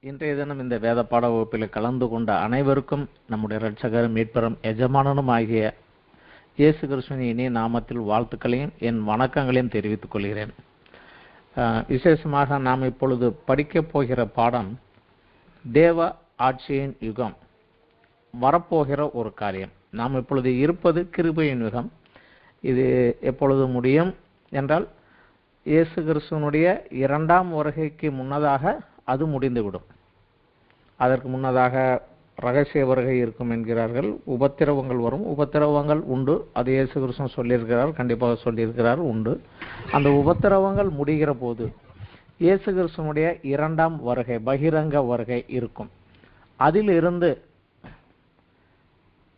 இன்றைய தினம் இந்த வேத பாட வகுப்பில் கலந்து கொண்ட அனைவருக்கும் நம்முடைய இரட்சகரும் மீட்பரும் எஜமானனும் ஆகிய இயேசு கிறிஸ்துவின் இனிய நாமத்தில் வாழ்த்துக்களையும் என் வணக்கங்களையும் தெரிவித்துக் கொள்கிறேன். விசேஷமாக நாம் இப்பொழுது படிக்கப் போகிற பாடம் தேவ ஆட்சியின் யுகம், வரப்போகிற ஒரு காரியம். நாம் இப்பொழுது இருப்பது கிருபையின் யுகம். இது எப்பொழுது முடியும் என்றால் இயேசு கிறிஸ்துவனுடைய இரண்டாம் வருகைக்கு முன்னதாக அது முடிந்துவிடும். அதற்கு முன்னதாக ரகசிய வருகை இருக்கும் என்கிறார்கள். உபத்திரவங்கள் வரும், உபத்திரவங்கள் உண்டு. அது இயேசு கிறிஸ்து சொல்லியிருக்கிறார், கண்டிப்பாக சொல்லியிருக்கிறார், உண்டு. அந்த உபத்திரவங்கள் முடிகிற போது இயேசு கிறிஸ்துவனுடைய இரண்டாம் வருகை, பகிரங்க வருகை இருக்கும். அதிலிருந்து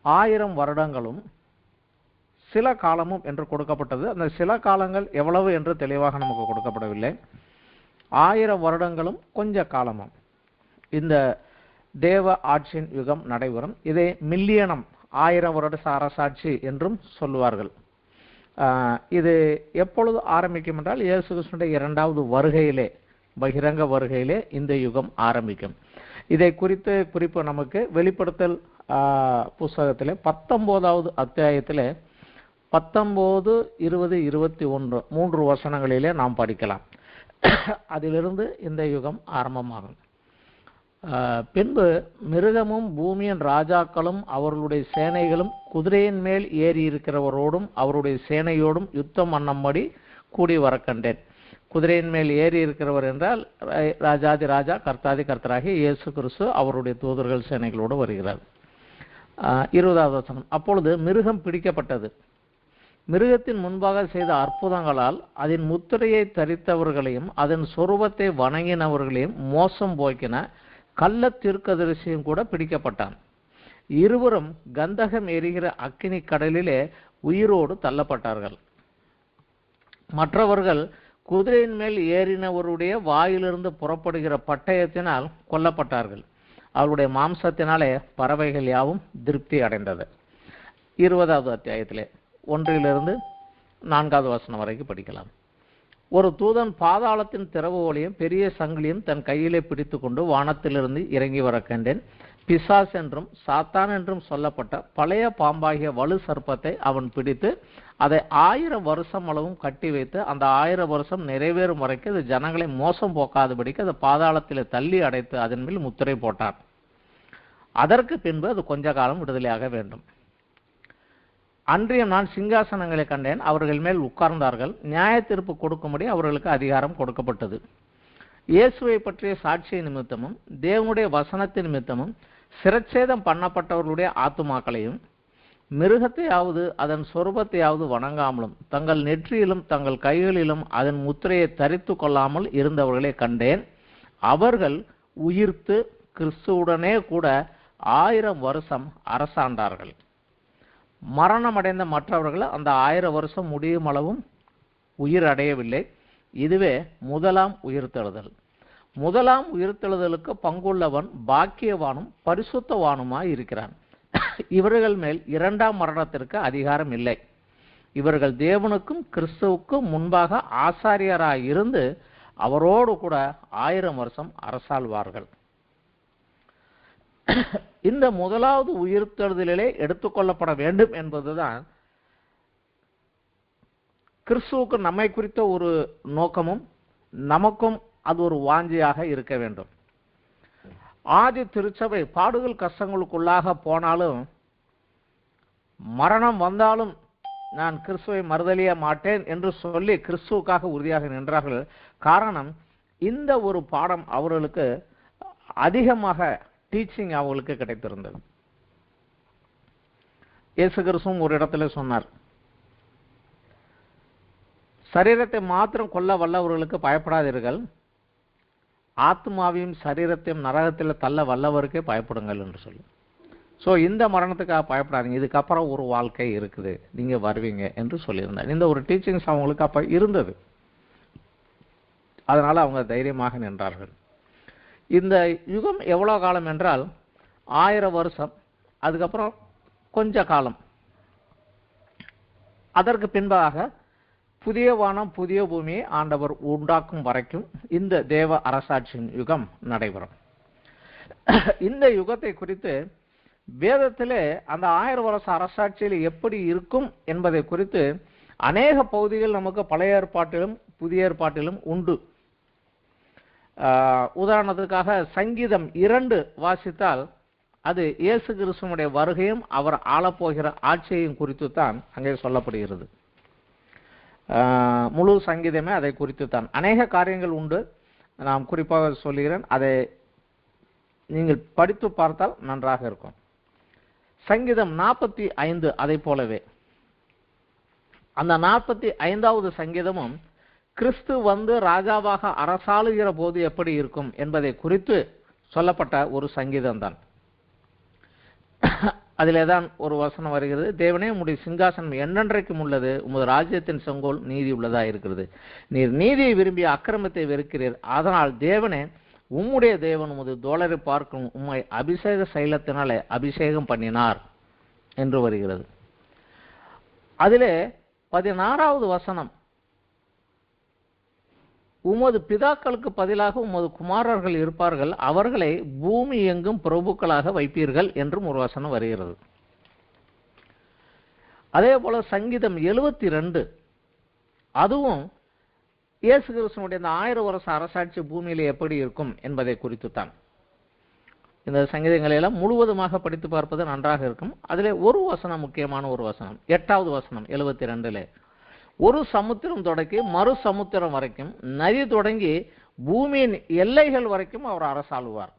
1000 வருடங்களும் சில காலமும் என்று கொடுக்கப்பட்டது. அந்த சில காலங்கள் எவ்வளவு என்று தெளிவாக நமக்கு கொடுக்கப்படவில்லை. 1000 வருடங்களும் கொஞ்ச காலமும் இந்த தேவ ஆட்சியின் யுகம் நடைபெறும். இதை மில்லியனம், 1000 வருட அரசாட்சி என்றும் சொல்லுவார்கள். இது எப்பொழுது ஆரம்பிக்கும் என்றால் இயேசு கிறிஸ்துவின் இரண்டாவது வருகையிலே, பகிரங்க வருகையிலே இந்த யுகம் ஆரம்பிக்கும். இதை குறித்து குறிப்பு நமக்கு வெளிப்படுத்தல் புஸ்தகத்திலே 19வது அத்தியாயத்திலே 19, 20, 21 3 வசனங்களிலே நாம் படிக்கலாம். அதிலிருந்து இந்த யுகம் ஆரம்பமாகும். பின்பு மிருகமும் பூமியின் ராஜாக்களும் அவர்களுடைய சேனைகளும் குதிரையின் மேல் ஏறி இருக்கிறவரோடும் அவருடைய சேனையோடும் யுத்தம் பண்ணும்படி கூடி வர கண்டேன். குதிரையின் மேல் ஏறி இருக்கிறவர் என்றால் ராஜாதி ராஜா, கர்த்தாதி கர்த்தராகி இயேசு கிறிஸ்து அவருடைய தூதர்கள் சேனைகளோடு வருகிறார். 20வது வசனம். அப்பொழுது மிருகம் பிடிக்கப்பட்டது. மிருகத்தின் முன்பாக செய்த அற்புதங்களால் அதன் முத்திரையை தரித்தவர்களையும் அதன் சொரூபத்தை வணங்கினவர்களையும் மோசம் போக்கின கள்ள தீர்க்கதரிசியும் கூட பிடிக்கப்பட்டான். இருவரும் கந்தகம் எரிகிற அக்கினி கடலிலே உயிரோடு தள்ளப்பட்டார்கள். மற்றவர்கள் குதிரையின் மேல் ஏறினவருடைய வாயிலிருந்து புறப்படுகிற பட்டயத்தினால் கொல்லப்பட்டார்கள். அவருடைய மாம்சத்தினாலே பறவைகள் யாவும் திருப்தி அடைந்தது. 20வது அத்தியாயத்திலே 1 - 4 வசனம் வரைக்கும் படிக்கலாம். ஒரு தூதன் பாதாளத்தின் திறவுகோலையும் பெரிய சங்கிலியும் தன் கையிலே பிடித்து கொண்டு வானத்திலிருந்து இறங்கி வர கண்டேன். பிசாஸ் என்றும் சாத்தான் என்றும் சொல்லப்பட்ட பழைய பாம்பாகிய வலு சர்ப்பத்தை அவன் பிடித்து அதை 1000 வருஷம் அளவும் கட்டி வைத்து அந்த 1000 வருஷம் நிறைவேறும் வரைக்கும் அது ஜனங்களை மோசம் போக்காதபடிக்கு அது பாதாளத்திலே தள்ளி அடைத்து அதன் மேல் முத்திரை போட்டான். அதற்கு பின்பு அது கொஞ்ச காலம் விடுதலையாக வேண்டும். அன்றியும் நான் சிங்காசனங்களை கண்டேன். அவர்கள் மேல் உட்கார்ந்தார்கள். நியாய தீர்ப்பு கொடுக்கும்படி அவர்களுக்கு அதிகாரம் கொடுக்கப்பட்டது. இயேசுவை பற்றிய சாட்சிய நிமித்தமும் தேவனுடைய வசனத்தின் நிமித்தமும் சிரச்சேதம் பண்ணப்பட்டவர்களுடைய ஆத்துமாக்களையும் மிருகத்தையாவது அதன் சொரூபத்தையாவது வணங்காமலும் தங்கள் நெற்றியிலும் தங்கள் கைகளிலும் அதன் முத்திரையை தரித்து கொள்ளாமல் இருந்தவர்களை கண்டேன். அவர்கள் உயிர்த்து கிறிஸ்துவுடனே கூட 1000 வருஷம் அரசாண்டார்கள். மரணமடைந்த மற்றவர்கள் அந்த 1000 வருஷம் முடியும் அளவும் உயிர் அடையவில்லை. இதுவே முதலாம் உயிர்த்தெழுதல். முதலாம் உயிர்த்தெழுதலுக்கு பங்குள்ளவன் பாக்கியவானும் பரிசுத்தவானுமாய் இருக்கிறான். இவர்கள் மேல் இரண்டாம் மரணத்திற்கு அதிகாரம் இல்லை. இவர்கள் தேவனுக்கும் கிறிஸ்துவுக்கும் முன்பாக ஆசாரியராய் இருந்து அவரோடு கூட 1000 வருஷம் அரசாள்வார்கள். இந்த முதலாவது உயிர்த்தெழுதலிலே எடுத்துக்கொள்ளப்பட வேண்டும் என்பதுதான் கிறிஸ்துவுக்கு நம்மை குறித்த ஒரு நோக்கமும் நமக்கும் அது ஒரு வாஞ்சியாக இருக்க வேண்டும். ஆதி திருச்சபை பாடுகள் கஷ்டங்களுக்குள்ளாக போனாலும் மரணம் வந்தாலும் நான் கிறிஸ்துவை மறுதலிய மாட்டேன் என்று சொல்லி கிறிஸ்துவுக்காக உறுதியாக நின்றார்கள். காரணம், இந்த ஒரு பாடம் அவர்களுக்கு அதிகமாக டீச்சிங் அவங்களுக்கு கிடைத்திருந்தது. இயேசு கிறிஸ்துவும் ஒரு இடத்துல சொன்னார், சரீரத்தை மாத்திரம் கொல்ல வல்லவர்களுக்கு பயப்படாதீர்கள், ஆத்மாவையும் சரீரத்தையும் நரகத்தில் தள்ள வல்லவருக்கே பயப்படுங்கள் என்று சொல்லி. ஸோ இந்த மரணத்துக்காக பயப்படாதீங்க, இதுக்கப்புறம் ஒரு வாழ்க்கை இருக்குது, நீங்க வருவீங்க என்று சொல்லியிருந்தார். இந்த ஒரு டீச்சிங்ஸ் அவங்களுக்கு அப்ப இருந்தது. அதனால அவங்க தைரியமாக நின்றார்கள். இந்த யுகம் எவ்வளோ காலம் என்றால் 1000 வருஷம், அதுக்கப்புறம் கொஞ்ச காலம், அதற்கு பின்பாக புதிய வானம் புதிய பூமியை ஆண்டவர் உண்டாக்கும் வரைக்கும் இந்த தேவ அரசாட்சியின் யுகம் நடைபெறும். இந்த யுகத்தை குறித்து வேதத்திலே அந்த 1000 வருஷ அரசாட்சியில் எப்படி இருக்கும் என்பதை குறித்து அநேக பகுதிகள் நமக்கு பழைய ஏற்பாட்டிலும் புதிய ஏற்பாட்டிலும் உண்டு. உதாரணத்துக்காக சங்கீதம் 2 வாசித்தால் அது இயேசு கிறிஸ்துவினுடைய வருகையும் அவர் ஆளப்போகிற ஆட்சியையும் குறித்து தான் அங்கே சொல்லப்படுகிறது. முழு சங்கீதமே அதை குறித்து தான். அநேக காரியங்கள் உண்டு, நான் குறிப்பாக சொல்கிறேன், அதை நீங்கள் படித்து பார்த்தால் நன்றாக இருக்கும். சங்கீதம் 45 அதை போலவே அந்த 45வது சங்கீதமும் கிறிஸ்து வந்து ராஜாவாக அரசாளுகிற போது எப்படி இருக்கும் என்பதை குறித்து சொல்லப்பட்ட ஒரு சங்கீதம் தான். அதிலே தான் ஒரு வசனம் வருகிறது, தேவனே உம்முடைய சிங்காசனம் என்றென்றைக்கும் உள்ளது, உமது ராஜ்யத்தின் செங்கோல் நீதி உள்ளதா இருக்கிறது. நீர் நீதியை விரும்பிய அக்கிரமத்தை வெறுக்கிறீர், அதனால் தேவனே உம்முடைய தேவன் உமது தோழரை பார்க்கும் உம்மை அபிஷேக சைலத்தினாலே அபிஷேகம் பண்ணினார் என்று வருகிறது. அதிலே 16வது வசனம், உமது பிதாக்களுக்கு பதிலாக உமது குமாரர்கள் இருப்பார்கள், அவர்களை பூமி எங்கும் பிரபுக்களாக வைப்பீர்கள் என்றும் ஒரு வசனம் வருகிறது. அதே போல சங்கீதம் 72 அதுவும் இயேசு கிறிஸ்துவினுடைய இந்த 1000 வருஷ அரசாட்சி பூமியிலே எப்படி இருக்கும் என்பதை குறித்து தான். இந்த சங்கீதங்களை எல்லாம் முழுவதுமாக படித்து பார்ப்பது நன்றாக இருக்கும். அதிலே ஒரு வசனம், முக்கியமான ஒரு வசனம், 8வது வசனம் 72லே, ஒரு சமுத்திரம் தொடங்கி மறு சமுத்திரம் வரைக்கும், நதி தொடங்கி பூமியின் எல்லைகள் வரைக்கும் அவர் அரசாளுவார்.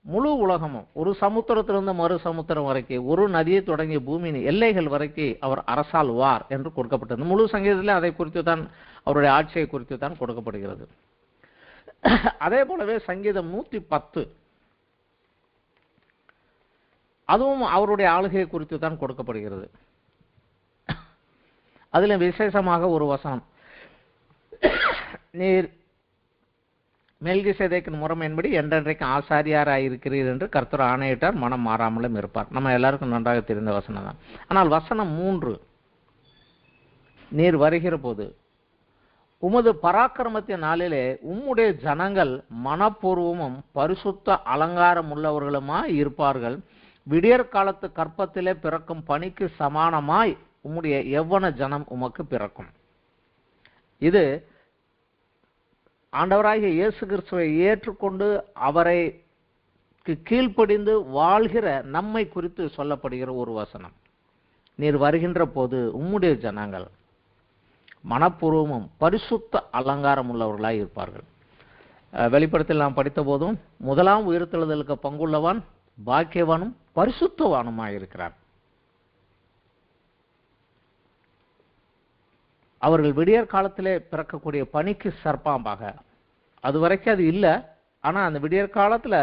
முழு உலகமும் ஒரு சமுத்திரத்திலிருந்து மறு சமுத்திரம் வரைக்கும், ஒரு நதியை தொடங்கி பூமியின் எல்லைகள் வரைக்கும் அவர் அரசாளுவார் என்று கொடுக்கப்பட்டது. முழு சங்கீதத்தில் அதை குறித்து தான், அவருடைய ஆட்சியை குறித்து தான் கொடுக்கப்படுகிறது. அதே போலவே சங்கீதம் 110 அதுவும் அவருடைய ஆளுகையை குறித்து தான் கொடுக்கப்படுகிறது. அதில் விசேஷமாக ஒரு வசனம், நீர் மெல்கிசேதேக்கின் முறைமையின்படி என்றென்றைக்கு ஆசாரியாராக இருக்கிறீர் என்று கர்த்தர் ஆணையிட்டார், மனம் மாறாமலும் இருப்பார். நம்ம எல்லாருக்கும் நன்றாக தெரிந்த வசனம் தான். ஆனால் வசனம் 3, நீர் வருகிற போது உமது பராக்கிரமத்தின் நாளிலே உம்முடைய ஜனங்கள் மனப்பூர்வமும் பரிசுத்த அலங்காரம் உள்ளவர்களுமாய் இருப்பார்கள், விடியற் காலத்து கற்பத்திலே பிறக்கும் பனிக்கு சமானமாய் உம்முடைய எவ்வன ஜனம் உமக்கு பிறக்கும். இது ஆண்டவராகிய இயேசு கிறிஸ்துவை ஏற்றுக்கொண்டு அவரை கீழ்ப்படிந்து வாழ்கிற நம்மை குறித்து சொல்லப்படுகிற ஒரு வசனம். நீர் வருகின்ற போது உம்முடைய ஜனங்கள் மனப்பூர்வமும் பரிசுத்த அலங்காரம் உள்ளவர்களாய் இருப்பார்கள். வெளிப்படத்தில் நாம் படித்த போதும் முதலாம் உயிர்த்தெழுதலுக்கு பங்குள்ளவன் பாக்கியவானும் பரிசுத்தவானுமாய் இருக்கிறார். அவர்கள் விடியற் காலத்திலே பிறக்கக்கூடிய பனிக்கு சர்ப்பாம்பாக, அது வரைக்கும் அது இல்லை, ஆனால் அந்த விடியற் காலத்தில்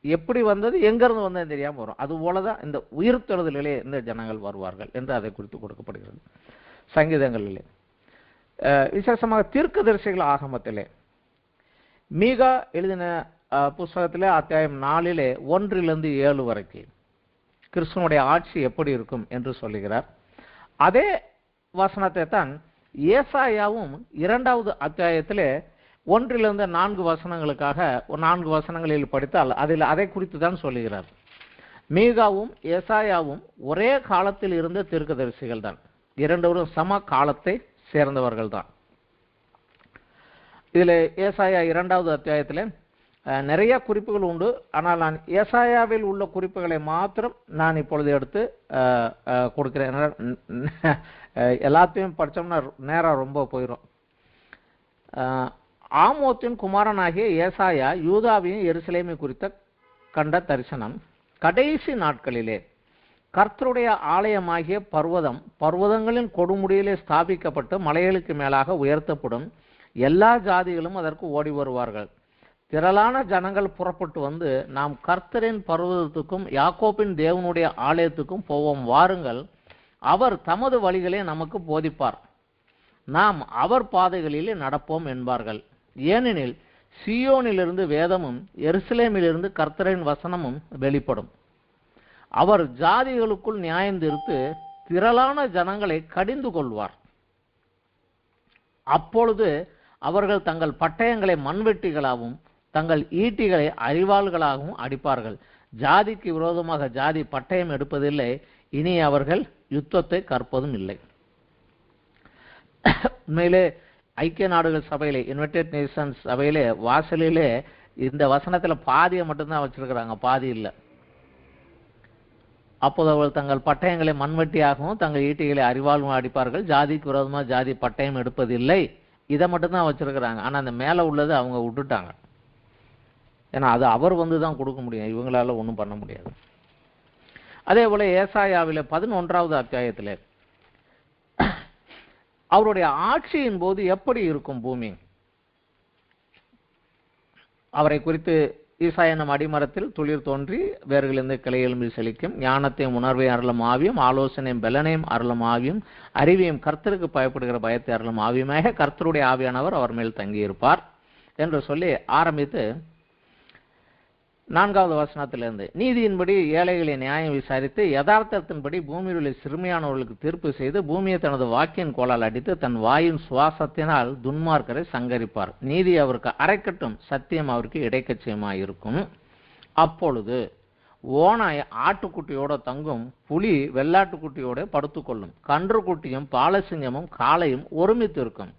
எப்படி வந்தது, எங்கிருந்து வந்தது தெரியாமல் வரும். அது போலதான் இந்த உயிர்த்தெழுதலிலே இந்த ஜனங்கள் வருவார்கள் என்று அதை குறித்து கொடுக்கப்படுகிறது சங்கீதங்களிலே. விசேஷமாக தீர்க்கதரிசிகள் ஆகமத்திலே மீகா எழுதின புஸ்தகத்திலே அத்தியாயம் 4 1 - 7 வரைக்கும் கிறிஸ்துவனுடைய ஆட்சி எப்படி இருக்கும் என்று சொல்லுகிறார். அதே வசனத்தை தான் ஏசாயாவும் 2வது அத்தியாயத்திலே 1 - 4 வசனங்களுக்காக 4 வசனங்களில் படித்தால் அதில் அதை குறித்து தான் சொல்லுகிறார். மீகாவும் ஏசாயாவும் ஒரே காலத்தில் இருந்த தீர்க்கதரிசிகள் தான், இரண்டவரும் சம காலத்தை சேர்ந்தவர்கள் தான். இதில் ஏசாயா 2வது அத்தியாயத்தில் நிறைய குறிப்புகள் உண்டு, ஆனால் நான் ஏசாயாவில் உள்ள குறிப்புகளை மாத்திரம் நான் இப்பொழுது எடுத்து கொடுக்கிறேன். எல்லாத்தையும் படித்தோம்னா நேரம் ரொம்ப போயிடும். ஆமோத்தின் குமாரனாகிய ஏசாயா யூதாவையும் எருசலேமை குறித்த கண்ட தரிசனம், கடைசி நாட்களிலே கர்த்தருடைய ஆலயமாகிய பர்வதம் பர்வதங்களின் கொடுமுடியிலே ஸ்தாபிக்கப்பட்டு மலைகளுக்கு மேலாக உயர்த்தப்படும், எல்லா ஜாதிகளும் அதற்கு ஓடி வருவார்கள். திரளான ஜனங்கள் புறப்பட்டு வந்து, நாம் கர்த்தரின் பர்வதத்துக்கும் யாக்கோபின் தேவனுடைய ஆலயத்துக்கும் போவோம், வாருங்கள், அவர் தமது வழிகளை நமக்கு போதிப்பார், நாம் அவர் பாதைகளிலே நடப்போம் என்பார்கள். ஏனெனில் சீயோனிலிருந்து வேதமும் எருசலேமிலிருந்து கர்த்தரின் வசனமும் வெளிப்படும். அவர் ஜாதிகளுக்குள் நியாயம் தீர்த்து திரளான ஜனங்களை கடிந்து கொள்வார். அப்பொழுது அவர்கள் தங்கள் பட்டயங்களை மண்வெட்டிகளாகவும் தங்கள் ஈட்டிகளை அரிவாள்களாகவும் அடிப்பார்கள். ஜாதிக்கு விரோதமாக ஜாதி பட்டயம் எடுப்பதில்லை, இனி அவர்கள் யுத்தத்தை கற்பதும் இல்லை. உண்மையிலே ஐக்கிய நாடுகள் சபையிலே, யுனைடெட் நேஷன்ஸ் சபையிலே வாசலிலே இந்த வசனத்துல பாதியை மட்டும்தான் வச்சிருக்கிறாங்க, பாதி இல்லை. அப்போது அவர்கள் தங்கள் பட்டயங்களை மண்வெட்டியாகவும் தங்கள் ஈட்டிகளை அரிவாளும் அடிப்பார்கள், ஜாதிக்கு விரோதமாக ஜாதி பட்டயம் எடுப்பதில்லை, இதை மட்டும்தான் வச்சிருக்கிறாங்க. ஆனா அந்த மேல உள்ளது அவங்க விட்டுட்டாங்க. ஏன்னா அது அவர் தான் கொடுக்க முடியும், இவங்களால ஒன்றும் பண்ண முடியாது. அதே போல ஏசாயாவிலே 11வது அத்தியாயத்திலே அவருடைய ஆட்சியின் போது எப்படி இருக்கும் பூமி, அவரை குறித்து ஈசாயா என்னும் அடிமரத்தில் துளிர் தோன்றி வேர்களிலிருந்து கிளை எழும்பி செழிக்கும், ஞானத்தையும் உணர்வை அருளும் ஆவியும் ஆலோசனையும் பலனையும் அருளும் ஆவியும் அறிவையும் கர்த்தருக்கு பயப்படுகிற பயத்தை அருளும் ஆவியுமாக கர்த்தருடைய ஆவியானவர் அவர் மேல் தங்கியிருப்பார் என்று சொல்லி ஆரம்பித்து 4வது வசனத்திலிருந்து, நீதியின்படி ஏழைகளை நியாயம் விசாரித்து யதார்த்தத்தின்படி பூமியில் உள்ள சிறுமையானவர்களுக்கு தீர்ப்பு செய்து பூமியை தனது வாக்கின் கோலால் அடித்து தன் வாயின் சுவாசத்தினால் துன்மார்க்கரை சங்கரிப்பார். நீதி அவருக்கு அரைக்கட்டும், சத்தியம் அவருக்கு இடைக்கச்சயமாயிருக்கும். அப்பொழுது ஓனாய் ஆட்டுக்குட்டியோட தங்கும், புலி வெள்ளாட்டுக்குட்டியோட படுத்துக்கொள்ளும், கன்றுக்குட்டியும் பாலசிங்கமும் காளையும் ஒருமித்து இருக்கும்.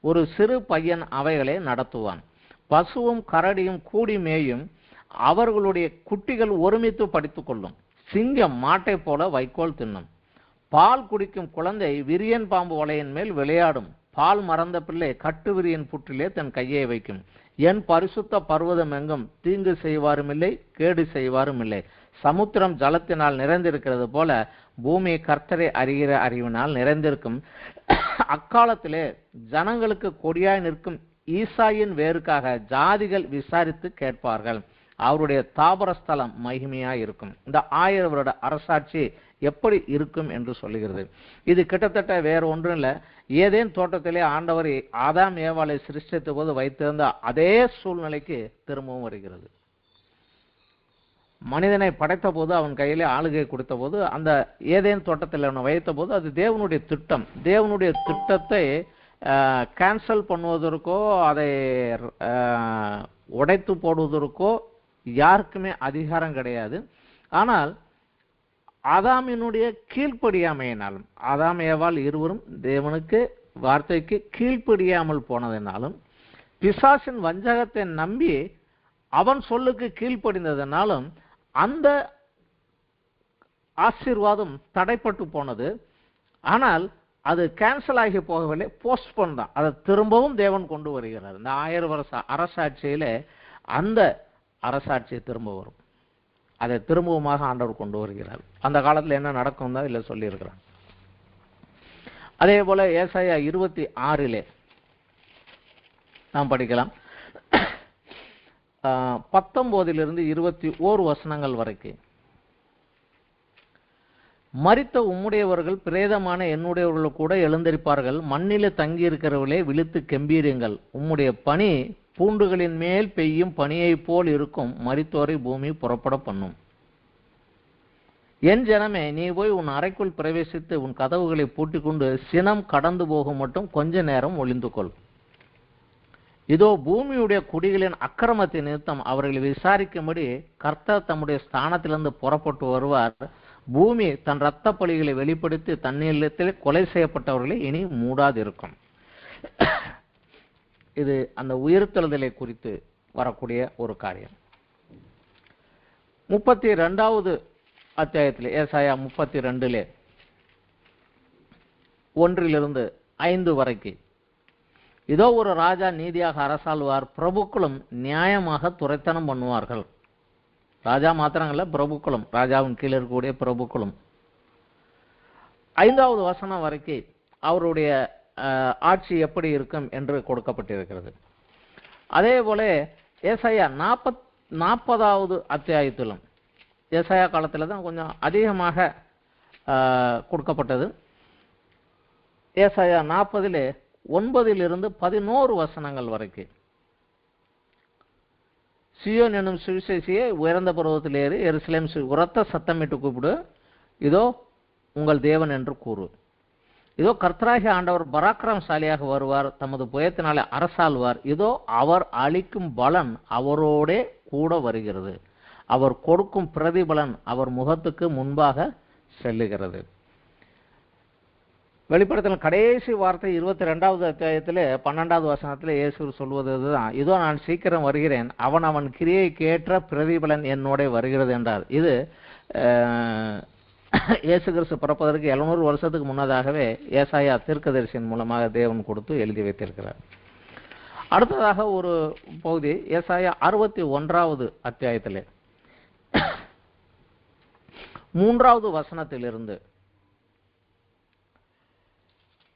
ஒரு சிறு பையன் அவைகளை நடத்துவான். பசுவும் கரடியும் கூடி மேயும், அவர்களுடைய குட்டிகள் ஒருமித்து படித்துக் கொள்ளும். சிங்கம் மாட்டை போல வைக்கோல் தின்னும். பால் குடிக்கும் குழந்தை விரியன் பாம்பு வலையின் மேல் விளையாடும். பால் மறந்த பிள்ளை கட்டு விரியன் புற்றிலே தன் கையை வைக்கும். என் பரிசுத்த பர்வதம் எங்கும் தீங்கு செய்வாரும் இல்லை, கேடு செய்வாரும் இல்லை. சமுத்திரம் ஜலத்தினால் நிறைந்திருக்கிறது போல பூமி கர்த்தரை அறிகிற அறிவினால் நிறைந்திருக்கும். அக்காலத்திலே ஜனங்களுக்கு கொடியாய் நிற்கும் ஈசாயின் வேருக்காக ஜாதிகள் விசாரித்து கேட்பார்கள். அவருடைய தாபரஸ்தலம் மகிமையா இருக்கும். இந்த 1000 வருட அரசாட்சி எப்படி இருக்கும் என்று சொல்லுகிறது. இது கிட்டத்தட்ட வேற ஒன்றும் இல்லை, ஏதேன் தோட்டத்திலே ஆண்டவர் ஆதாம் ஏவாளை சிருஷ்டித்த போது வைத்திருந்த அதே சூழ்நிலைக்கு திரும்பவும் வருகிறது. மனிதனை படைத்த போது அவன் கையிலே ஆளுகை கொடுத்த போது அந்த ஏதேன் தோட்டத்தில் அவனை வைத்த போது அது தேவனுடைய திட்டம். தேவனுடைய திட்டத்தை கேன்சல் பண்ணுவதற்கோ அதை உடைத்து போடுவதற்கோ யாருக்குமே அதிகாரம் கிடையாது. ஆனால் ஆதாமினுடைய கீழ்ப்படியாமையினாலும், ஆதாம் ஏவாள் இருவரும் தேவனுக்கு வார்த்தைக்கு கீழ்ப்படியாமல் போனதினாலும், பிசாசின் வஞ்சகத்தை நம்பி அவன் சொல்லுக்கு கீழ்ப்படிந்ததனாலும் அந்த ஆசீர்வாதம் தடைப்பட்டு போனது. ஆனால் அது கேன்சல் ஆகி போகவில்லை, போஸ்ட்போன் தான். அதை திரும்பவும் தேவன் கொண்டு வருகிறார். இந்த 1000 வருஷ அரசாட்சியில அந்த அரசாட்சி திரும்ப வரும். அதை திரும்பவுமாக ஆண்டவர் கொண்டு வருகிறார். அந்த காலத்தில் என்ன நடக்கும் தான் இல்லை சொல்லியிருக்கிறார். அதே போல ஏசாயா 26 நாம் படிக்கலாம். 19 21 வசனங்கள் வரைக்கும், மரித்த உம்முடையவர்கள் பிரேதமான என்னுடையவர்கள் கூட எழுந்திருப்பார்கள். மண்ணிலே தங்கி இருக்கிறவர்களே விழித்து கெம்பீருங்கள். உம்முடைய பனி பூண்டுகளின் மேல் பெய்யும் பனியை போல் இருக்கும். மரித்தோரை பூமி புறப்பட பண்ணும். என் ஜனமே, நீ போய் உன் அறைக்குள் பிரவேசித்து உன் கதவுகளை பூட்டிக் கொண்டு சினம் கடந்து போகும் மட்டும் கொஞ்ச நேரம் ஒளிந்து கொள். இதோ பூமியுடைய குடிகளின் அக்கிரமத்தின் நிமித்தம் அவர்களை விசாரிக்கும்படி கர்த்தர் தம்முடைய ஸ்தானத்திலிருந்து புறப்பட்டு வருவார். பூமி தன் இரத்த பலிகளை வெளிப்படுத்தி தன்னிலத்தில் கொலை செய்யப்பட்டவர்களை இனி மூடாதிருக்கும். இது அந்த உயிர்த்தெழுதலை குறித்து வரக்கூடிய ஒரு காரியம். 32வது அத்தியாயத்தில் ஏசாயா 32 1-5 வரைக்கும், இதோ ஒரு ராஜா நீதியாக அரசாள்வார், பிரபுக்களும் நியாயமாக துரைத்தனம் பண்ணுவார்கள். ராஜா மாத்திரங்கள, பிரபுக்களும், ராஜாவின் கீழே இருக்கக்கூடிய பிரபுக்களும். 5வது வசனம் வரைக்கும் அவருடைய ஆட்சி எப்படி இருக்கும் என்று கொடுக்கப்பட்டிருக்கிறது. அதே போல ஏசாயா 40வது அத்தியாயத்திலும், ஏசாயா காலத்தில் தான் கொஞ்சம் அதிகமாக கொடுக்கப்பட்டது. ஏசாயா 40 9-11 வசனங்கள் வரைக்கும், சியோன் என்னும் சுவிசேஷியை உயர்ந்த பருவத்தில் ஏறி எருசலேம் உரத்த சத்தமிட்டு கூப்பிடு, இதோ உங்கள் தேவன் என்று கூறு. இதோ கர்த்தராகிய ஆண்டவர் பராக்கிரமசாலியாக வருவார், தமது புயத்தினாலே அரசாள்வார். இதோ அவர் அளிக்கும் பலன் அவரோடே கூட வருகிறது, அவர் கொடுக்கும் பிரதிபலன் அவர் முகத்துக்கு முன்பாக செல்லுகிறது. வெளிப்படுத்தல் கடைசி வார்த்தை 22வது அத்தியாயத்திலே 12வது வசனத்திலே இயேசு சொல்வதுதான், இதோ நான் சீக்கிரம் வருகிறேன், அவன் அவன் கிரியைக்கு ஏற்ற பிரதிபலன் என்னோட வருகிறது என்றார். இது இயேசு கிறிஸ்து பிறப்பதற்கு 700 வருஷத்துக்கு முன்னதாகவே ஏசாயா தீர்க்கதரிசியின் மூலமாக தேவன் கொடுத்து எழுதி வைத்திருக்கிறார். அடுத்ததாக ஒரு பகுதி ஏசாயா 61வது அத்தியாயத்திலே 3வது வசனத்திலிருந்து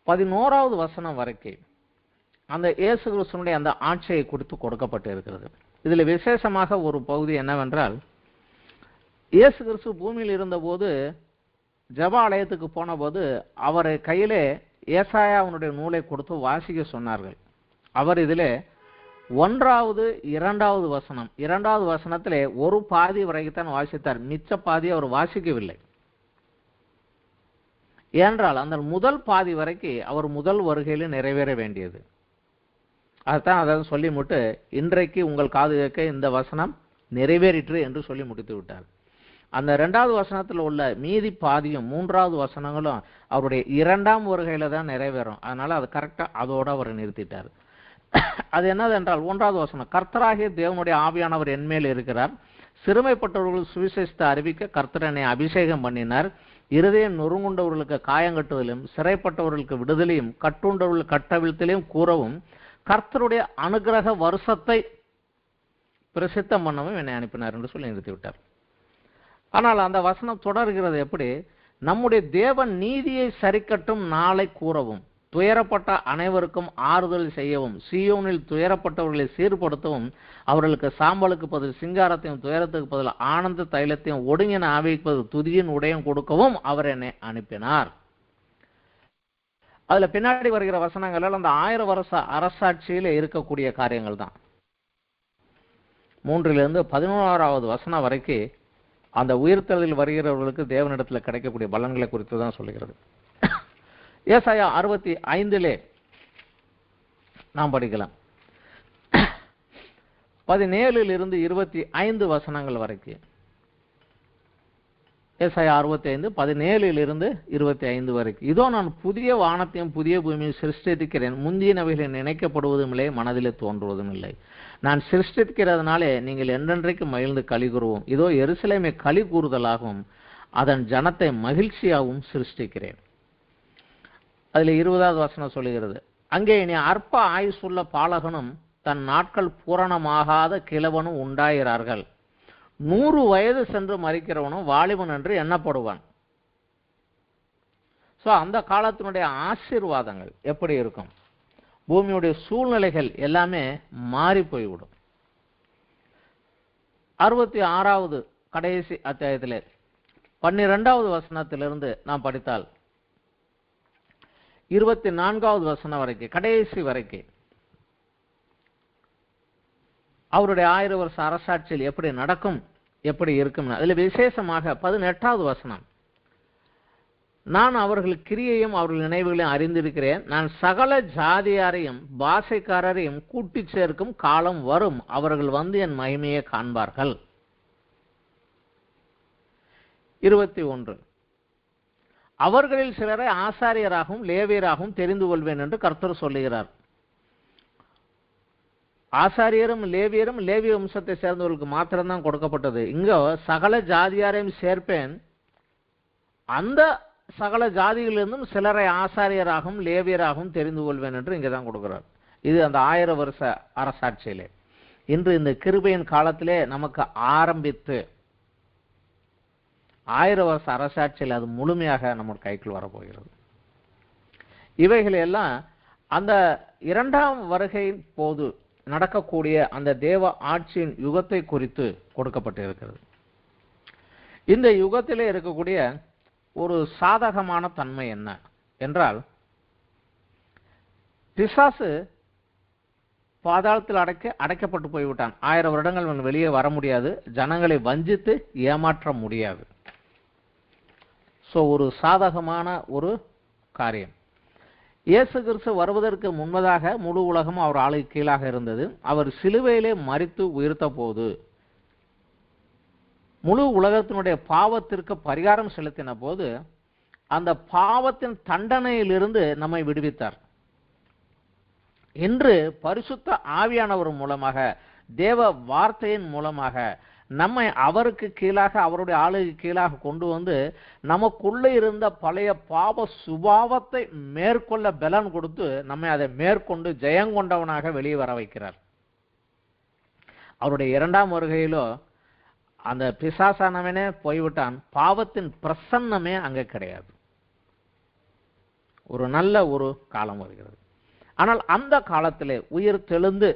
11வது வசனம் வரைக்கும் அந்த இயேசு கிறிஸ்துவினுடைய அந்த ஆட்சியை குறித்து கொடுக்கப்பட்டு இருக்கிறது. இதில் விசேஷமாக ஒரு பகுதி என்னவென்றால், இயேசு கிறிஸ்து பூமியில் இருந்தபோது ஜெப ஆலயத்துக்கு போன போது அவரை கையிலே ஏசாயாவுடைய நூலை கொடுத்து வாசிக்க சொன்னார்கள். அவர் இதிலே 1வது 2வது வசனம் 2வது வசனத்திலே ஒரு பாதி வரைக்குத்தான் வாசித்தார், மிச்ச பாதி அவர் வாசிக்கவில்லை. ஏனென்றால் அந்த முதல் பாதி வரைக்கும் அவர் முதல் வருகையில் நிறைவேற வேண்டியது. அதுதான் அதை சொல்லி முட்டு, இன்றைக்கு உங்கள் காது கேட்க இந்த வசனம் நிறைவேறிற்று என்று சொல்லி முடித்து விட்டார். அந்த 2வது வசனத்தில் உள்ள மீதி பாதியும் 3வது வசனங்களும் அவருடைய 2ஆம் வருகையில தான் நிறைவேறும். அதனால அது கரெக்டா அதோட அவர் நிறுத்திட்டார். அது என்னது என்றால் 1வது வசனம், கர்த்தராகிய தேவனுடைய ஆவியானவர் என்மேல் இருக்கிறார், சிறுமைப்பட்டவர்கள் சுவிசேஷத்தை அறிவிக்க கர்த்தர் என்னை அபிஷேகம் பண்ணினார், இருதயம் நொறுங்குண்டவர்களுக்கு காயங்கட்டுதலும் சிறைப்பட்டவர்களுக்கு விடுதலையும் கட்டுண்டவர்கள் கட்டவிழ்த்தலையும் கூறவும் கர்த்தருடைய அனுகிரக வருஷத்தை பிரசித்தம் பண்ணவும் என்னை அனுப்பினார் என்று சொல்லி நிறுத்திவிட்டார். ஆனால் அந்த வசனம் தொடர்கிறது எப்படி, நம்முடைய தேவன் நீதியை சரிக்கட்டும் நாளை கூறவும், துயரப்பட்ட அனைவருக்கும் ஆறுதல் செய்யவும், சீயோனில் துயரப்பட்டவர்களை சீர்படுத்தவும், அவர்களுக்கு சாம்பலுக்கு பதில் சிங்காரத்தையும் துயரத்துக்கு பதில் ஆனந்த தைலத்தையும் ஒடுங்கின ஆவிக்கு பதில் துதியின் உடையும் கொடுக்கவும் அவர் என்னை அனுப்பினார். அதுல பின்னாடி வருகிற வசனங்கள் அந்த 1000 வருஷ அரசாட்சியில இருக்கக்கூடிய காரியங்கள் தான். 3லிருந்து 11வது வசனம் வரைக்கும் அந்த உயிர்த்தலில் வருகிறவர்களுக்கு தேவனிடத்தில் கிடைக்கக்கூடிய பலன்களை குறித்து தான் சொல்லுகிறது. ஏசாயா 65லே நாம் படிக்கலாம். 17லிருந்து 25 வசனங்கள் வரைக்கும். ஏசாயா 65 17லிருந்து 25 வரைக்கும். இதோ நான் புதிய வானத்தையும் புதிய பூமியையும் சிருஷ்டிக்கிறேன், முந்தினவைகளை நினைக்கப்படுவதும் இல்லை, மனதிலே தோன்றுவதும் இல்லை. நான் சிருஷ்டிக்கிறதுனாலே நீங்கள் என்றென்றைக்கு மகிழ்ந்து களி கூறுவோம். இதோ எருசலேமை களி கூறுதலாகவும் அதன் ஜனத்தை மகிழ்ச்சியாகவும் சிருஷ்டிக்கிறேன். அதுல 20வது வசனம் சொல்லுகிறது, அங்கே இனி அற்ப ஆயுசுள்ள பாலகனும் தன் நாட்கள் பூரணமாகாத கிழவனும் உண்டாகிறார்கள், 100 வயது சென்று மரிக்கிறவனும் வாலிபன் என்று எண்ணப்படுவான். சோ அந்த காலத்தினுடைய ஆசீர்வாதங்கள் எப்படி இருக்கும், பூமியுடைய சூழ்நிலைகள் எல்லாமே மாறி போய்விடும். 66வது கடைசி அத்தியாயத்திலே 12வது வசனத்திலிருந்து நாம் படித்தால் 24வது வசனம் வரைக்கும் கடைசி வரைக்கும் அவருடைய 1000 வருஷ அரசாட்சியில் எப்படி நடக்கும் எப்படி இருக்கும். அதுல விசேஷமாக 18வது வசனம், நான் அவர்கள் கிரியையும் அவர்கள் நினைவுகளையும் அறிந்திருக்கிறேன், நான் சகல ஜாதியாரையும் பாஷைக்காரரையும் கூட்டி சேர்க்கும் காலம் வரும், அவர்கள் வந்து என் மகிமையை காண்பார்கள். 21, அவர்களில் சிலரை ஆசாரியராகவும் லேவியராகவும் தெரிந்து கொள்வேன் என்று கர்த்தர் சொல்லுகிறார். ஆசாரியரும் லேவியரும் லேவிய வம்சத்தை சேர்ந்தவர்களுக்கு மாத்திரம்தான் கொடுக்கப்பட்டது. இங்க சகல ஜாதியாரையும் சேர்ப்பேன், அந்த சகல ஜாதிகளிலிருந்தும் சிலரை ஆசாரியராகவும் லேவியராகவும் தெரிந்து கொள்வேன் என்று இங்கதான் கொடுக்கிறார். இது அந்த 1000 வருஷ அரசாட்சியிலே. இன்று இந்த கிருபையின் காலத்திலே நமக்கு ஆரம்பித்து 1000 வருஷ அரசாட்சியில் அது முழுமையாக நம்ம கைக்குள் வரப்போகிறது. இவைகள் எல்லாம் அந்த 2ஆம் வருகையின் போது நடக்கக்கூடிய அந்த தேவ ஆட்சியின் யுகத்தை குறித்து கொடுக்கப்பட்டிருக்கிறது. இந்த யுகத்திலே இருக்கக்கூடிய ஒரு சாதகமான தன்மை என்ன என்றால், பிசாசு பாதாளத்தில் அடைக்கப்பட்டு போய்விட்டான். 1000 வருடங்கள் வெளியே வர முடியாது, ஜனங்களை வஞ்சித்து ஏமாற்ற முடியாது. சோ ஒரு சாதகமான ஒரு காரியம். இயேசு கிறிஸ்து வருவதற்கு முன்பதாக முழு உலகம் அவர் ஆளுக்கு கீழாக இருந்தது. அவர் சிலுவையிலே மரித்து உயிர்த்த போது, முழு உலகத்தினுடைய பாவத்திற்கு பரிகாரம் செலுத்தின போது அந்த பாவத்தின் தண்டனையிலிருந்து நம்மை விடுவித்தார். இன்று பரிசுத்த ஆவியானவர் மூலமாக, தேவ வார்த்தையின் மூலமாக நம்மை அவருக்கு கீழாக, அவருடைய ஆளுக்கு கீழாக கொண்டு வந்து நமக்குள்ளே இருந்த பழைய பாவ சுபாவத்தை மேற்கொள்ள பலன் கொடுத்து நம்மை அதை மேற்கொண்டு ஜெயங்கொண்டவனாக வெளியே வர வைக்கிறார். அவருடைய இரண்டாம் வருகையிலோ அந்த பிசாசானவனே போய்விட்டான். பாவத்தின் பிரசன்னமே அங்கே கிடையாது. ஒரு நல்ல ஒரு காலம் வருகிறது. ஆனால் அந்த காலத்திலே உயிர் தெழுந்து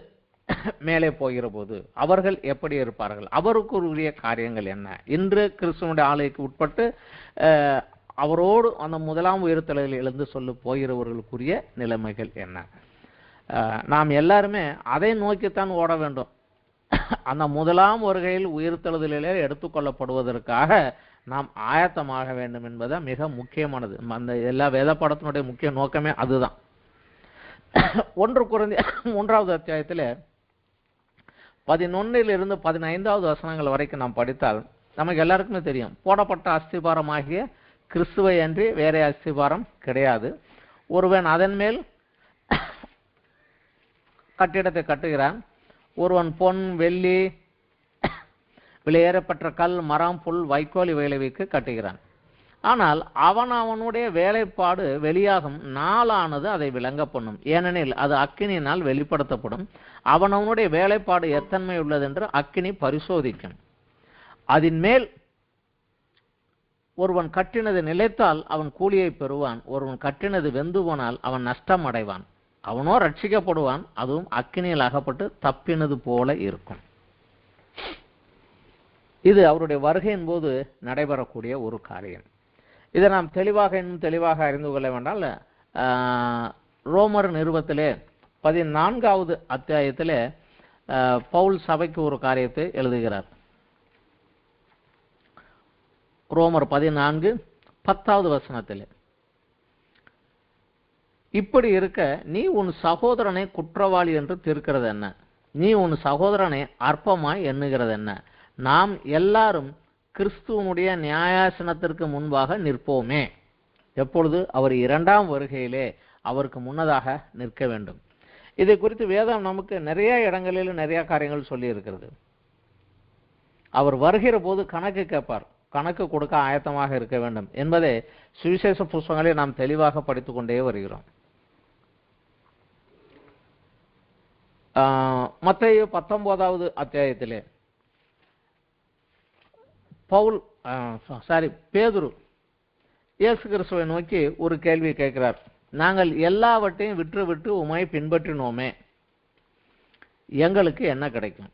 மேலே போகிற போது அவர்கள் எப்படி இருப்பார்கள்? அவருக்கு உரிய காரியங்கள் என்ன? இன்று கிறிஸ்துவனுடைய ஆளுகைக்கு உட்பட்டு அவரோடு அந்த முதலாம் உயிர்த்தெழுதலில் எழுந்து சொல்லி போகிறவர்களுக்குரிய நிலைமைகள் என்ன? நாம் எல்லாருமே அதை நோக்கித்தான் ஓட வேண்டும். அந்த முதலாம் வருகையில் உயிர்த்தெழுதலிலே எடுத்துக்கொள்ளப்படுவதற்காக நாம் ஆயத்தமாக வேண்டும் என்பது மிக முக்கியமானது. அந்த எல்லா வேத பாடத்தினுடைய முக்கிய நோக்கமே அதுதான். 1 கொரிந்தியர் 3வது அத்தியாயத்தில் 11 to 15 வசனங்கள் வரைக்கும் நாம் படித்தால் நமக்கு எல்லாருக்குமே தெரியும், போடப்பட்ட அஸ்திபாரமாகிய கிறிஸ்துவை அன்றி வேற அஸ்திபாரம் கிடையாது. ஒருவன் அதன் மேல் கட்டிடத்தை கட்டுகிறான். ஒருவன் பொன், வெள்ளி, விலையேறப்பட்ட கல், மரம், புல், வைக்கோல் இவைகளை வைத்து கட்டுகிறான். ஆனால் அவனுடைய வேலைப்பாடு வெளியாகும் நாளானது அதை விளங்க பண்ணும். ஏனெனில் அது அக்கினியினால் வெளிப்படுத்தப்படும். அவனுடைய வேலைப்பாடு எத்தன்மை உள்ளது என்று அக்கினி பரிசோதிக்கும். அதன் மேல் ஒருவன் கட்டினது நிலைத்தால் அவன் கூலியை பெறுவான். ஒருவன் கட்டினது வெந்து போனால் அவன் நஷ்டம் அடைவான். அவனோ ரட்சிக்கப்படுவான், அதுவும் அக்கினியில் அகப்பட்டு தப்பினது போல இருக்கும். இது அவருடைய வருகையின் போது நடைபெறக்கூடிய ஒரு காரியம். இதை நாம் இன்னும் தெளிவாக அறிந்து கொள்ள வேண்டால், ரோமர் நிருபத்திலே 14வது அத்தியாயத்திலே பவுல் சபைக்கு ஒரு காரியத்தை எழுதுகிறார். ரோமர் 14:10 வசனத்திலே, இப்படி இருக்க நீ உன் சகோதரனை குற்றவாளி என்று தீர்க்கிறது என்ன? நீ உன் சகோதரனை அற்பமாய் எண்ணுகிறது என்ன? நாம் எல்லாரும் கிறிஸ்துவனுடைய நியாயாசனத்திற்கு முன்பாக நிற்போமே. எப்பொழுது? அவர் இரண்டாம் வருகையிலே அவருக்கு முன்னதாக நிற்க வேண்டும். இதை குறித்து வேதம் நமக்கு நிறைய இடங்களில் நிறைய காரியங்கள் சொல்லி இருக்கிறது. அவர் வருகிற போது கணக்கு கேட்பார், கணக்கு கொடுக்க ஆயத்தமாக இருக்க வேண்டும் என்பதை சுவிசேஷ புஸ்தகங்களை நாம் தெளிவாக படித்துக் கொண்டே வருகிறோம். மத்தேயு 19வது அத்தியாயத்திலே பேதுரு இயேசு கிறிஸ்துவை நோக்கி ஒரு கேள்வி கேட்கிறார். நாங்கள் எல்லாவற்றையும் விட்டு உம்மை பின்பற்றினோமே, எங்களுக்கு என்ன கிடைக்கும்?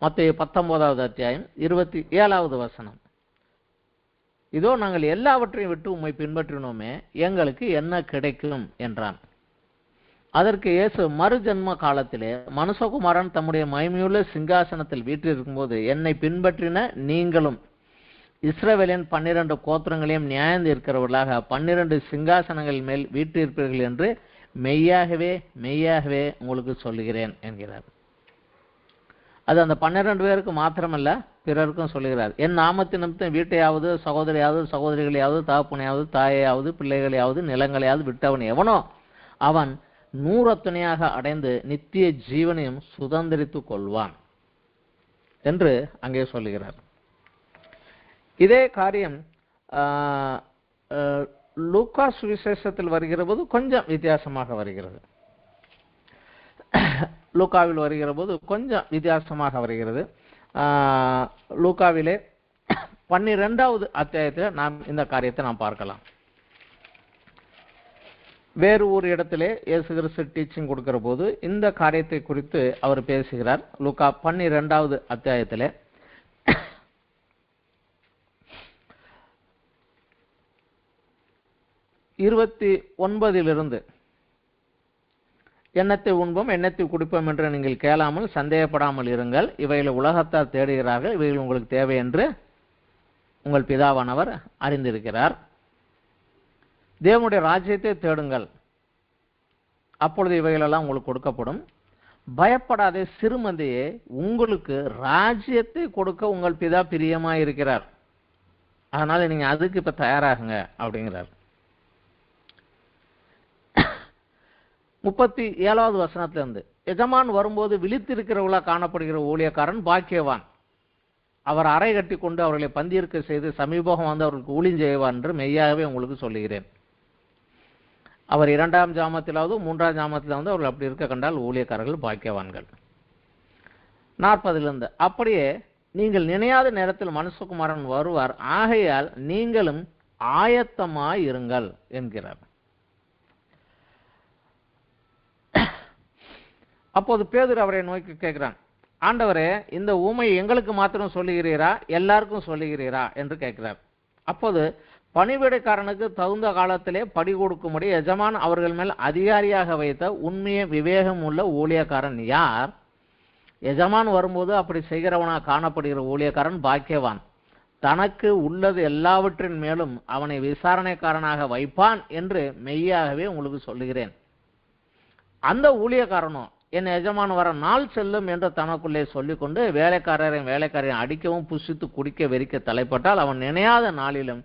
மத்தேயு 19வது அத்தியாயம் 27வது வசனம். இதோ நாங்கள் எல்லாவற்றையும் விட்டு உம்மை பின்பற்றினோமே, எங்களுக்கு என்ன கிடைக்கும் என்றான். அதற்கு இயேசு, மறு ஜென்ம காலத்திலே மனுஷகுமாரன் தம்முடைய மகிமையுள்ள சிங்காசனத்தில் வீற்றிருக்கும் போது என்னை பின்பற்றின நீங்களும் இஸ்ரவேலின் 12 கோத்திரங்களையும் நியாயம் இருக்கிறவர்களாக 12 சிங்காசனங்கள் மேல் வீற்றிருப்பீர்கள் என்று மெய்யாகவே மெய்யாகவே உங்களுக்கு சொல்லுகிறேன் என்கிறார். அது அந்த 12 பேருக்கு மாத்திரமல்ல, பிறருக்கும் சொல்லுகிறார். என் நாமத்தின் நிமித்தம் வீட்டையாவது, சகோதரியாவது, சகோதரிகளையாவது, தகப்பனையாவது, தாயையாவது, பிள்ளைகளையாவது, நிலங்களையாவது விட்டவன் எவனோ அவன் 100 துணையாக அடைந்து நித்திய ஜீவனையும் சுதந்திரித்துக் கொள்வான் என்று அங்கே சொல்லுகிறார். இதே காரியம் லூக்கா சுவிசேஷத்தில் வருகிற போது கொஞ்சம் வித்தியாசமாக வருகிறது. லூக்காவில் வருகிற போது கொஞ்சம் வித்தியாசமாக வருகிறது. லூக்காவிலே 12வது அத்தியாயத்தில் நாம் இந்த காரியத்தை நாம் பார்க்கலாம். வேறு ஒரு இடத்திலே இயேசு கிறிஸ்து டீச்சிங் கொடுக்கிற போது இந்த காரியத்தை குறித்து அவர் பேசுகிறார். லூக்கா 12வது அத்தியாயத்திலே 29 எண்ணத்தை உண்போம் எண்ணத்தை குடிப்போம் என்று நீங்கள் கேளாமல் சந்தேகப்படாமல் இருங்கள். இவைகளை உலகத்தார் தேடுகிறார்கள், இவைகள் உங்களுக்கு தேவை என்று உங்கள் பிதாவானவர் அறிந்திருக்கிறார். தேவனுடைய ராஜ்யத்தை தேடுங்கள், அப்பொழுது இவைகளெல்லாம் உங்களுக்கு கொடுக்கப்படும். பயப்படாதே சிறுமந்தையே, உங்களுக்கு ராஜ்யத்தை கொடுக்க உங்கள் பிதா பிரியமா இருக்கிறார். அதனால நீங்க அதுக்கு இப்ப தயாராகுங்க அப்படிங்கிறார். 37வது வசனத்துல இருந்து, எஜமான் வரும்போது விழித்திருக்கிறவர்களா காணப்படுகிற ஊழியக்காரன் பாக்கியவான். அவர் அறை கட்டி கொண்டு அவர்களை பந்தியிருக்க செய்து சமீபகம் வந்து அவர்களுக்கு ஊழியம் செய்வார் என்று மெய்யாகவே உங்களுக்கு சொல்லுகிறேன். அவர் 2ஆம் ஜாமத்திலாவது 3ஆம் ஜாமத்திலாவது அவர்கள் அப்படி இருக்க கண்டால் ஊழியக்காரர்கள் பாக்கியவான்கள். 40 அப்படியே நீங்கள் நினையாத நேரத்தில் மனுஷகுமாரன் வருவார், ஆகையால் நீங்களும் ஆயத்தமாய் இருங்கள் என்கிறார். அப்போது பேதுரு அவரை நோக்கி கேட்கிறான், ஆண்டவரே, இந்த ஊமையை எங்களுக்கு மாத்திரம் சொல்லுகிறீரா, எல்லாருக்கும் சொல்லுகிறீரா என்று கேட்கிறார். அப்போது பணிவிடைக்காரனுக்கு தகுந்த காலத்திலே படி கொடுக்கும்படி எஜமான் அவர்கள் மேல் அதிகாரியாக வைத்த உண்மைய விவேகம் உள்ள ஊழியக்காரன் யார்? எஜமான் வரும்போது அப்படி செய்கிறவனா காணப்படுகிற ஊழியக்காரன் பாக்கியவான். தனக்கு உள்ளது எல்லாவற்றின் மேலும் அவனை விசாரணைக்காரனாக வைப்பான் என்று மெய்யாகவே உங்களுக்கு சொல்லுகிறேன். அந்த ஊழியக்காரனோ என் எஜமான் வர நாள் செல்லும் என்று தனக்குள்ளே சொல்லிக்கொண்டு வேலைக்காரரையும் அடிக்கவும் புசித்து குடிக்க வெறிக்க தலைப்பட்டால் அவன் நினையாத நாளிலும்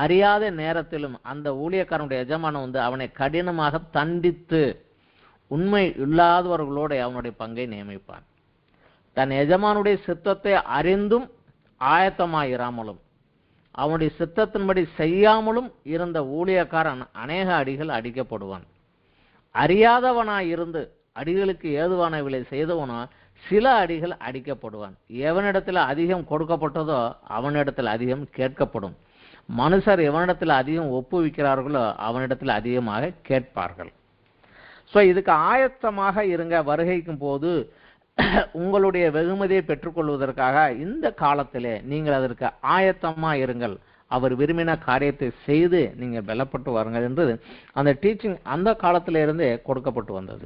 அறியாத நேரத்திலும் அந்த ஊழியக்காரனுடைய எஜமானம் வந்து அவனை கடினமாக தண்டித்து உண்மை இல்லாதவர்களோடு அவனுடைய பங்கை நியமிப்பான். தன் எஜமானுடைய சித்தத்தை அறிந்தும் ஆயத்தமாயிராமலும் அவனுடைய சித்தத்தின்படி செய்யாமலும் இருந்த ஊழியக்காரன் அநேக அடிகள் அடிக்கப்படுவான். அறியாதவனாயிருந்து அடிகளுக்கு ஏதுவானவிலை செய்தவனோ சில அடிகள் அடிக்கப்படுவான். எவனிடத்தில் அதிகம் கொடுக்கப்பட்டதோ அவனிடத்தில் அதிகம் கேட்கப்படும். மனுஷர் எவனிடத்தில் அதிகம் ஒப்புவிக்கிறார்களோ அவனிடத்தில் அதிகமாக கேட்பார்கள். ஸோ இதுக்கு ஆயத்தமாக இருங்க. வருகைக்கும் போது உங்களுடைய வெகுமதியை பெற்றுக்கொள்வதற்காக இந்த காலத்திலே நீங்கள் அதற்கு ஆயத்தமாக இருங்கள். அவர் விரும்பின காரியத்தை செய்து நீங்க பலப்பட்டு வாருங்கள் என்று அந்த டீச்சிங் அந்த காலத்தில இருந்தே கொடுக்கப்பட்டு வந்தது.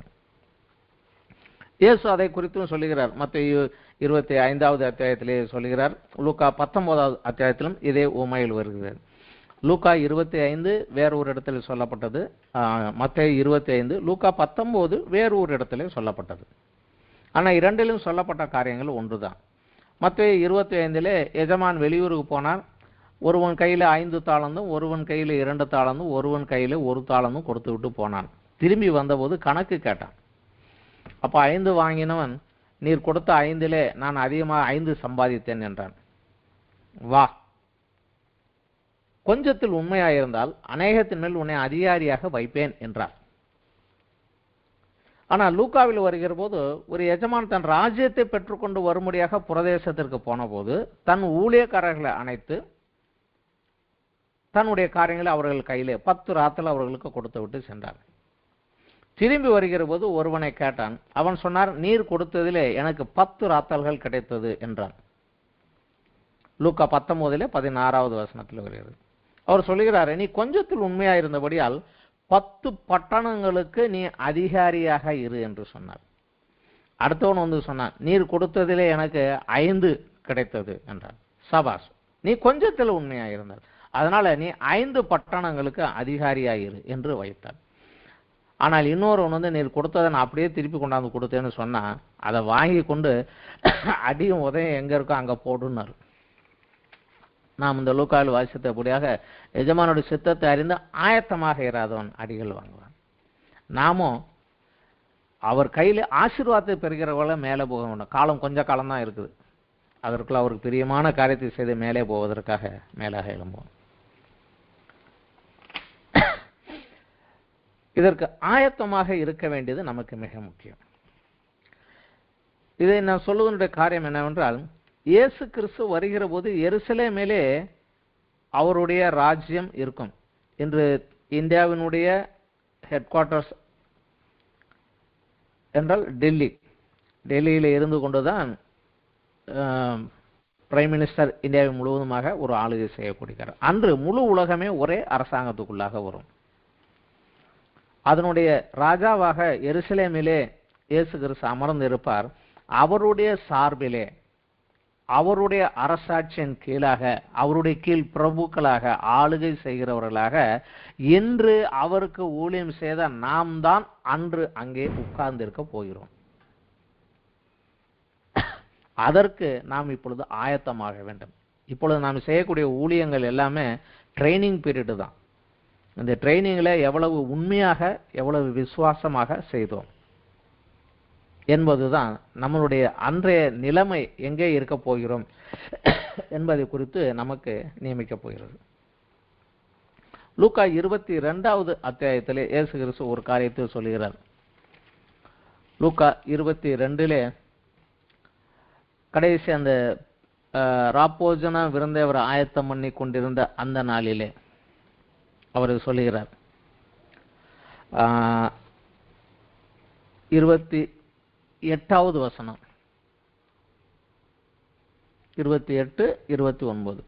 இயேசு அதை குறித்தும் சொல்லுகிறார். மத்தேயு 25வது அத்தியாயத்திலே சொல்லுகிறார். லூக்கா 19வது அத்தியாயத்திலும் இதே உவமையில் வருகிறது. லூக்கா 25 வேறு ஒரு இடத்துல சொல்லப்பட்டது, மத்தேயு 25, லூக்கா 19 வேறு ஒரு இடத்துல சொல்லப்பட்டது. ஆனா இரண்டிலும் சொல்லப்பட்ட காரியங்கள் ஒன்றுதான். மத்தேயு 25 எஜமான் வெளியூருக்கு போனார். ஒருவன் கையில 5 தாளந்தும் ஒருவன் கையில 2 தாளந்தும் ஒருவன் கையில 1 தாளந்தும் கொடுத்து விட்டு போனான். திரும்பி வந்தபோது கணக்கு கேட்டான். அப்ப 5 வாங்கினவன், நீர் கொடுத்த 5லே நான் அதிகமாக 5 சம்பாதித்தேன் என்றான். வா, கொஞ்சத்தில் உண்மையாயிருந்தால் அநேகத்தின் மேல் உன்னை அதிகாரியாக வைப்பேன் என்றார். ஆனால் லூக்காவில் வருகிற போது ஒரு எஜமான் தன் ராஜ்யத்தை பெற்றுக்கொண்டு வரும்படியாக புரதேசத்திற்கு போன போது தன் ஊழியக்காரர்களை அணைத்து தன்னுடைய காரியங்களை அவர்கள் கையிலே 10 ராத்தல் அவர்களுக்கு கொடுத்து விட்டு சென்றார். திரும்பி வருகிற போது ஒருவனை கேட்டான். அவன் சொன்னார், நீர் கொடுத்ததிலே எனக்கு 10 ராத்தல்கள் கிடைத்தது என்றான். லூக்கா 19:16வது வசனத்தில் வருகிறது. அவர் சொல்லுகிறார், நீ கொஞ்சத்தில் உண்மையாயிருந்தபடியால் 10 பட்டணங்களுக்கு நீ அதிகாரியாக இரு என்று சொன்னார். அடுத்தவன் வந்து சொன்னான், நீர் கொடுத்ததிலே எனக்கு 5 கிடைத்தது என்றான். சபாஸ், நீ கொஞ்சத்தில் உண்மையாயிருந்தார், அதனால நீ 5 பட்டணங்களுக்கு அதிகாரியாயிரு என்று வைத்தார். ஆனால் இன்னொருவன் வந்து நீர் கொடுத்ததை நான் அப்படியே திருப்பி கொண்டாந்து கொடுத்தேன்னு சொன்னா அதை வாங்கி கொண்டு அடியும் உதயம் எங்க இருக்கோ அங்க போடுனார். நாம் இந்த லூக்காவில் வாசித்தபடியாக எஜமானுடைய சித்தத்தை அறிந்து ஆயத்தமாக இராதவன் அடிகள் வாங்குவான். நாமும் அவர் கையில ஆசீர்வாதத்தை பெறுகிறவங்கள மேலே போக வேண்டும். காலம் கொஞ்ச காலம் தான் இருக்குது. அதற்குள்ள அவருக்கு பிரியமான காரியத்தை செய்து மேலே போவதற்காக மேலாக எழும்புவோம். இதற்கு ஆயத்தமாக இருக்க வேண்டியது நமக்கு மிக முக்கியம். இதை நான் சொல்லுவதனுடைய காரியம் என்னவென்றால், இயேசு கிறிஸ்து வருகிற போது எருசலேமிலே அவருடைய ராஜ்யம் இருக்கும். இன்று இந்தியாவினுடைய ஹெட் குவார்ட்டர்ஸ் என்றால் டெல்லியில் இருந்து கொண்டுதான் பிரைம் மினிஸ்டர் இந்தியாவை முழுவதுமாக ஒரு ஆளுகை செய்யக்கூடியார். அன்று முழு உலகமே ஒரே அரசாங்கத்துக்குள்ளாக வரும். அதனுடைய ராஜாவாக எருசலேமிலே இயேசு கிறிஸ்து அமர்ந்து இருப்பார். அவருடைய சார்பிலே அவருடைய அரசாட்சியின் கீழாக, அவருடைய கீழ் பிரபுக்களாக ஆளுகை செய்கிறவர்களாக இன்று அவருக்கு ஊழியம் செய்த நாம் தான் அன்று அங்கே உட்கார்ந்திருக்க போகிறோம். அதற்கு நாம் இப்பொழுது ஆயத்தமாக வேண்டும். இப்பொழுது நாம் செய்யக்கூடிய ஊழியங்கள் எல்லாமே ட்ரைனிங் பீரியடு தான். இந்த ட்ரைனிங்ல எவ்வளவு உண்மையாக, எவ்வளவு விசுவாசமாக செய்தோம் என்பதுதான் நம்மளுடைய அன்றைய நிலைமை எங்கே இருக்க போகிறோம் என்பதை குறித்து நமக்கு நியமிக்கப் போகிறது. லூக்கா 22வது அத்தியாயத்திலே இயேசு கிறிஸ்து ஒரு காரியத்தை சொல்கிறார். லூக்கா 22லே கடைசி அந்த ராப்போஜன விருந்தை அவர் ஆயத்தம் பண்ணி கொண்டிருந்த அந்த நாளிலே அவர் சொல்லுகிறார். 28வது வசனம், 28, 29.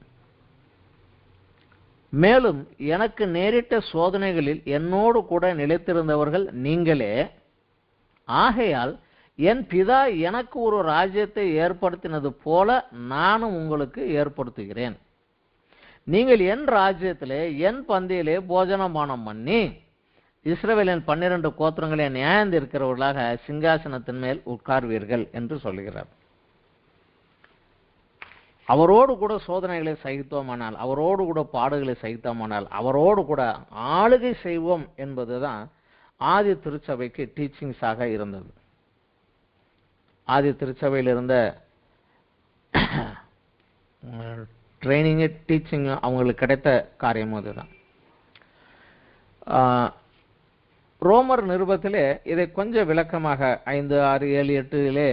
மேலும் எனக்கு நேரிட்ட சோதனைகளில் என்னோடு கூட நிலைத்திருந்தவர்கள் நீங்களே, ஆகையால் என் பிதா எனக்கு ஒரு ராஜ்யத்தை ஏற்படுத்தினது போல நானும் உங்களுக்கு ஏற்படுத்துகிறேன். நீங்கள் என் ராஜ்யத்திலே என் பந்தியிலே போஜனபானம் பண்ணி இஸ்ரவேலின் 12 கோத்திரங்களை நியாயந்திருக்கிறவர்களாக சிங்காசனத்தின் மேல் உட்கார்வீர்கள் என்று சொல்லுகிறார். அவரோடு கூட சோதனைகளை சகித்தோமானால், அவரோடு கூட பாடுகளை சகித்தோமானால், அவரோடு கூட ஆளுகை செய்வோம் என்பதுதான் ஆதி திருச்சபைக்கு டீச்சிங்ஸாக இருந்தது. ஆதி திருச்சபையில் இருந்த ட்ரைனிங்கு, டீச்சிங்கு அவங்களுக்கு கிடைத்த காரியம் அதுதான். ரோமர் நிருபத்திலே இதை கொஞ்சம் விளக்கமாக 5, 6, 7, 8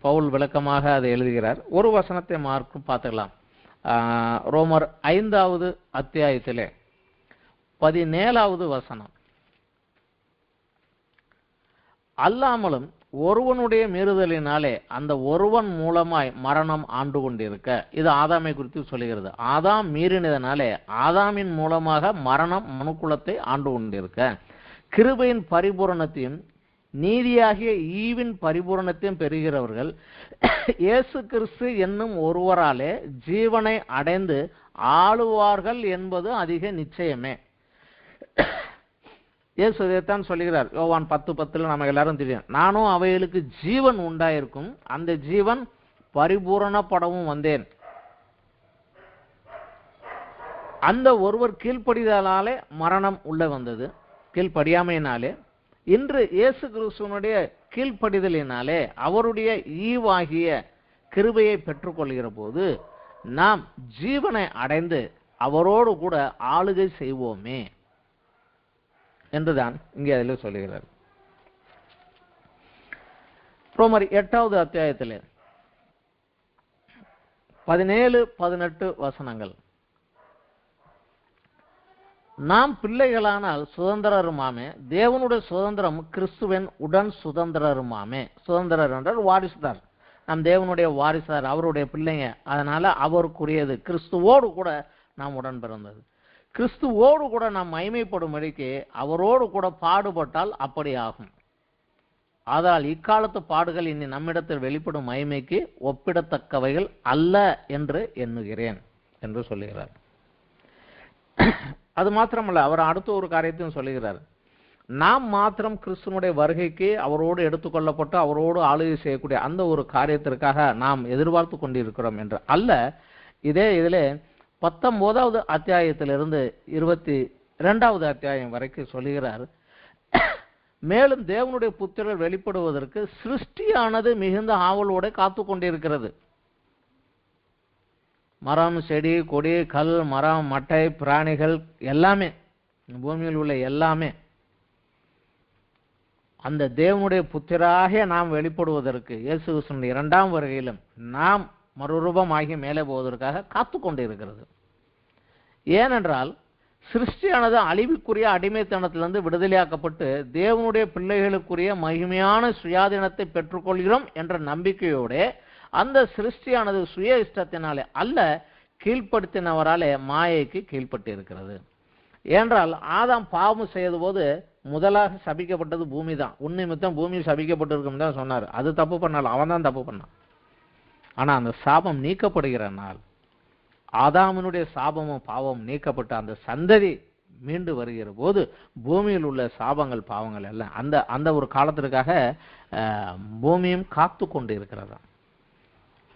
பவுல் விளக்கமாக அதை எழுதுகிறார். ஒரு வசனத்தை மார்க்கும் பார்த்துக்கலாம். ரோமர் 5வது அத்தியாயத்திலே 17வது வசனம், அல்லாமலும் ஒருவனுடைய மீறுதலினாலே அந்த ஒருவன் மூலமாய் மரணம் ஆண்டு கொண்டிருக்க, இது ஆதாமை குறித்து சொல்லுகிறது. ஆதாம் மீறினதனாலே ஆதாமின் மூலமாக மரணம் மனுக்குலத்தை ஆண்டு கொண்டிருக்க, கிருபையின் பரிபூரணத்தையும் நீதியாகிய ஈவின் பரிபூரணத்தையும் பெறுகிறவர்கள் இயேசு கிறிஸ்து என்னும் ஒருவராலே ஜீவனை அடைந்து ஆளுவார்கள் என்பது அதிக நிச்சயமே. இயேசு இதைத்தான் சொல்லுகிறார். யோவான் 10:10 நம்ம எல்லாரும் தெரியும். நானும் அவைகளுக்கு ஜீவன் உண்டாயிருக்கும், அந்த ஜீவன் பரிபூரணப்படவும் வந்தேன். அந்த ஒருவர் கீழ்ப்படிதலாலே மரணம் உள்ள வந்தது, கீழ்ப்படியாமையினாலே. இன்று இயேசு கிறிஸ்துவனுடைய கீழ்ப்படிதலினாலே அவருடைய ஈவாகிய கிருபையை பெற்றுக்கொள்கிற போது நாம் ஜீவனை அடைந்து அவரோடு கூட ஆளுகை செய்வோமே என்றுதான் இங்கே அதில் சொல்லுகிறார். ரோமர் 8வது அத்தியாயத்தில் 17, 18 வசனங்கள், நாம் பிள்ளைகளானால் சுதந்திரருமாமே, தேவனுடைய சுதந்திரம் கிறிஸ்துவின் உடன் சுதந்திரருமாமே. சுதந்திரர் என்றால் வாரிசுதார். நாம் தேவனுடைய வாரிசார், அவருடைய பிள்ளைங்க. அதனால அவருக்குரியது கிறிஸ்துவோடு கூட நாம் உடன் பிறந்தது. கிறிஸ்துவோடு கூட நாம் மகிமைப்படும்படிக்கு அவரோடு கூட பாடுபட்டால் அப்படி ஆகும். ஆதலால் இக்காலத்து பாடுகள் இனி நம்மிடத்தில் வெளிப்படும் மகிமைக்கு ஒப்பிடத்தக்கவைகள் அல்ல என்று எண்ணுகிறேன் என்று சொல்லுகிறார். அது மாத்திரமல்ல, அவர் அடுத்த ஒரு காரியத்தையும் சொல்லுகிறார். நாம் மாத்திரம் கிறிஸ்துவனுடைய வருகைக்கு அவரோடு எடுத்துக்கொள்ளப்பட்டு அவரோடு ஆளுகை செய்யக்கூடிய அந்த ஒரு காரியத்திற்காக நாம் எதிர்பார்த்து கொண்டிருக்கிறோம் என்று அல்ல. இதே இதில் 19வது அத்தியாயத்திலிருந்து 22வது அத்தியாயம் வரைக்கும் சொல்லுகிறார். மேலும் தேவனுடைய புத்திரர் வெளிப்படுவதற்கு சிருஷ்டியானது மிகுந்த ஆவலோடு காத்து கொண்டிருக்கிறது. மரம், செடி, கொடி, கல், மரம், மட்டை, பிராணிகள் எல்லாமே, பூமியில் உள்ள எல்லாமே அந்த தேவனுடைய புத்திராக நாம் வெளிப்படுவதற்கு, இயேசு கிறிஸ்துவின் 2ஆம் வருகையிலும் நாம் மறுரூபமாகி மேலே போவதற்காக காத்து கொண்டிருக்கிறது. ஏனென்றால் சிருஷ்டியானது அழிவுக்குரிய அடிமைத்தனத்திலிருந்து விடுதலையாக்கப்பட்டு தேவனுடைய பிள்ளைகளுக்குரிய மகிமையான சுயாதீனத்தை பெற்றுக்கொள்கிறோம் என்ற நம்பிக்கையோடு அந்த சிருஷ்டியானது சுய இஷ்டத்தினாலே அல்ல, கீழ்ப்படுத்தினவராலே மாயைக்கு கீழ்பட்டு இருக்கிறது. ஏனென்றால் ஆதாம் பாவம் செய்த போது முதலாக சபிக்கப்பட்டது பூமி தான். உன்னிமித்தம் பூமி சபிக்கப்பட்டிருக்கும் தான் சொன்னார். அது தப்பு பண்ணாலும் அவன் தான் தப்பு பண்ணான். ஆனா அந்த சாபம் நீக்கப்படுகிற நாள், ஆதாமினுடைய சாபமும் பாவமும் நீக்கப்பட்ட அந்த சந்ததி மீண்டு வருகிற போது பூமியில் உள்ள சாபங்கள் பாவங்கள் எல்லாம் அந்த அந்த ஒரு காலத்திற்காக பூமியும் காத்து கொண்டு இருக்கிறதா.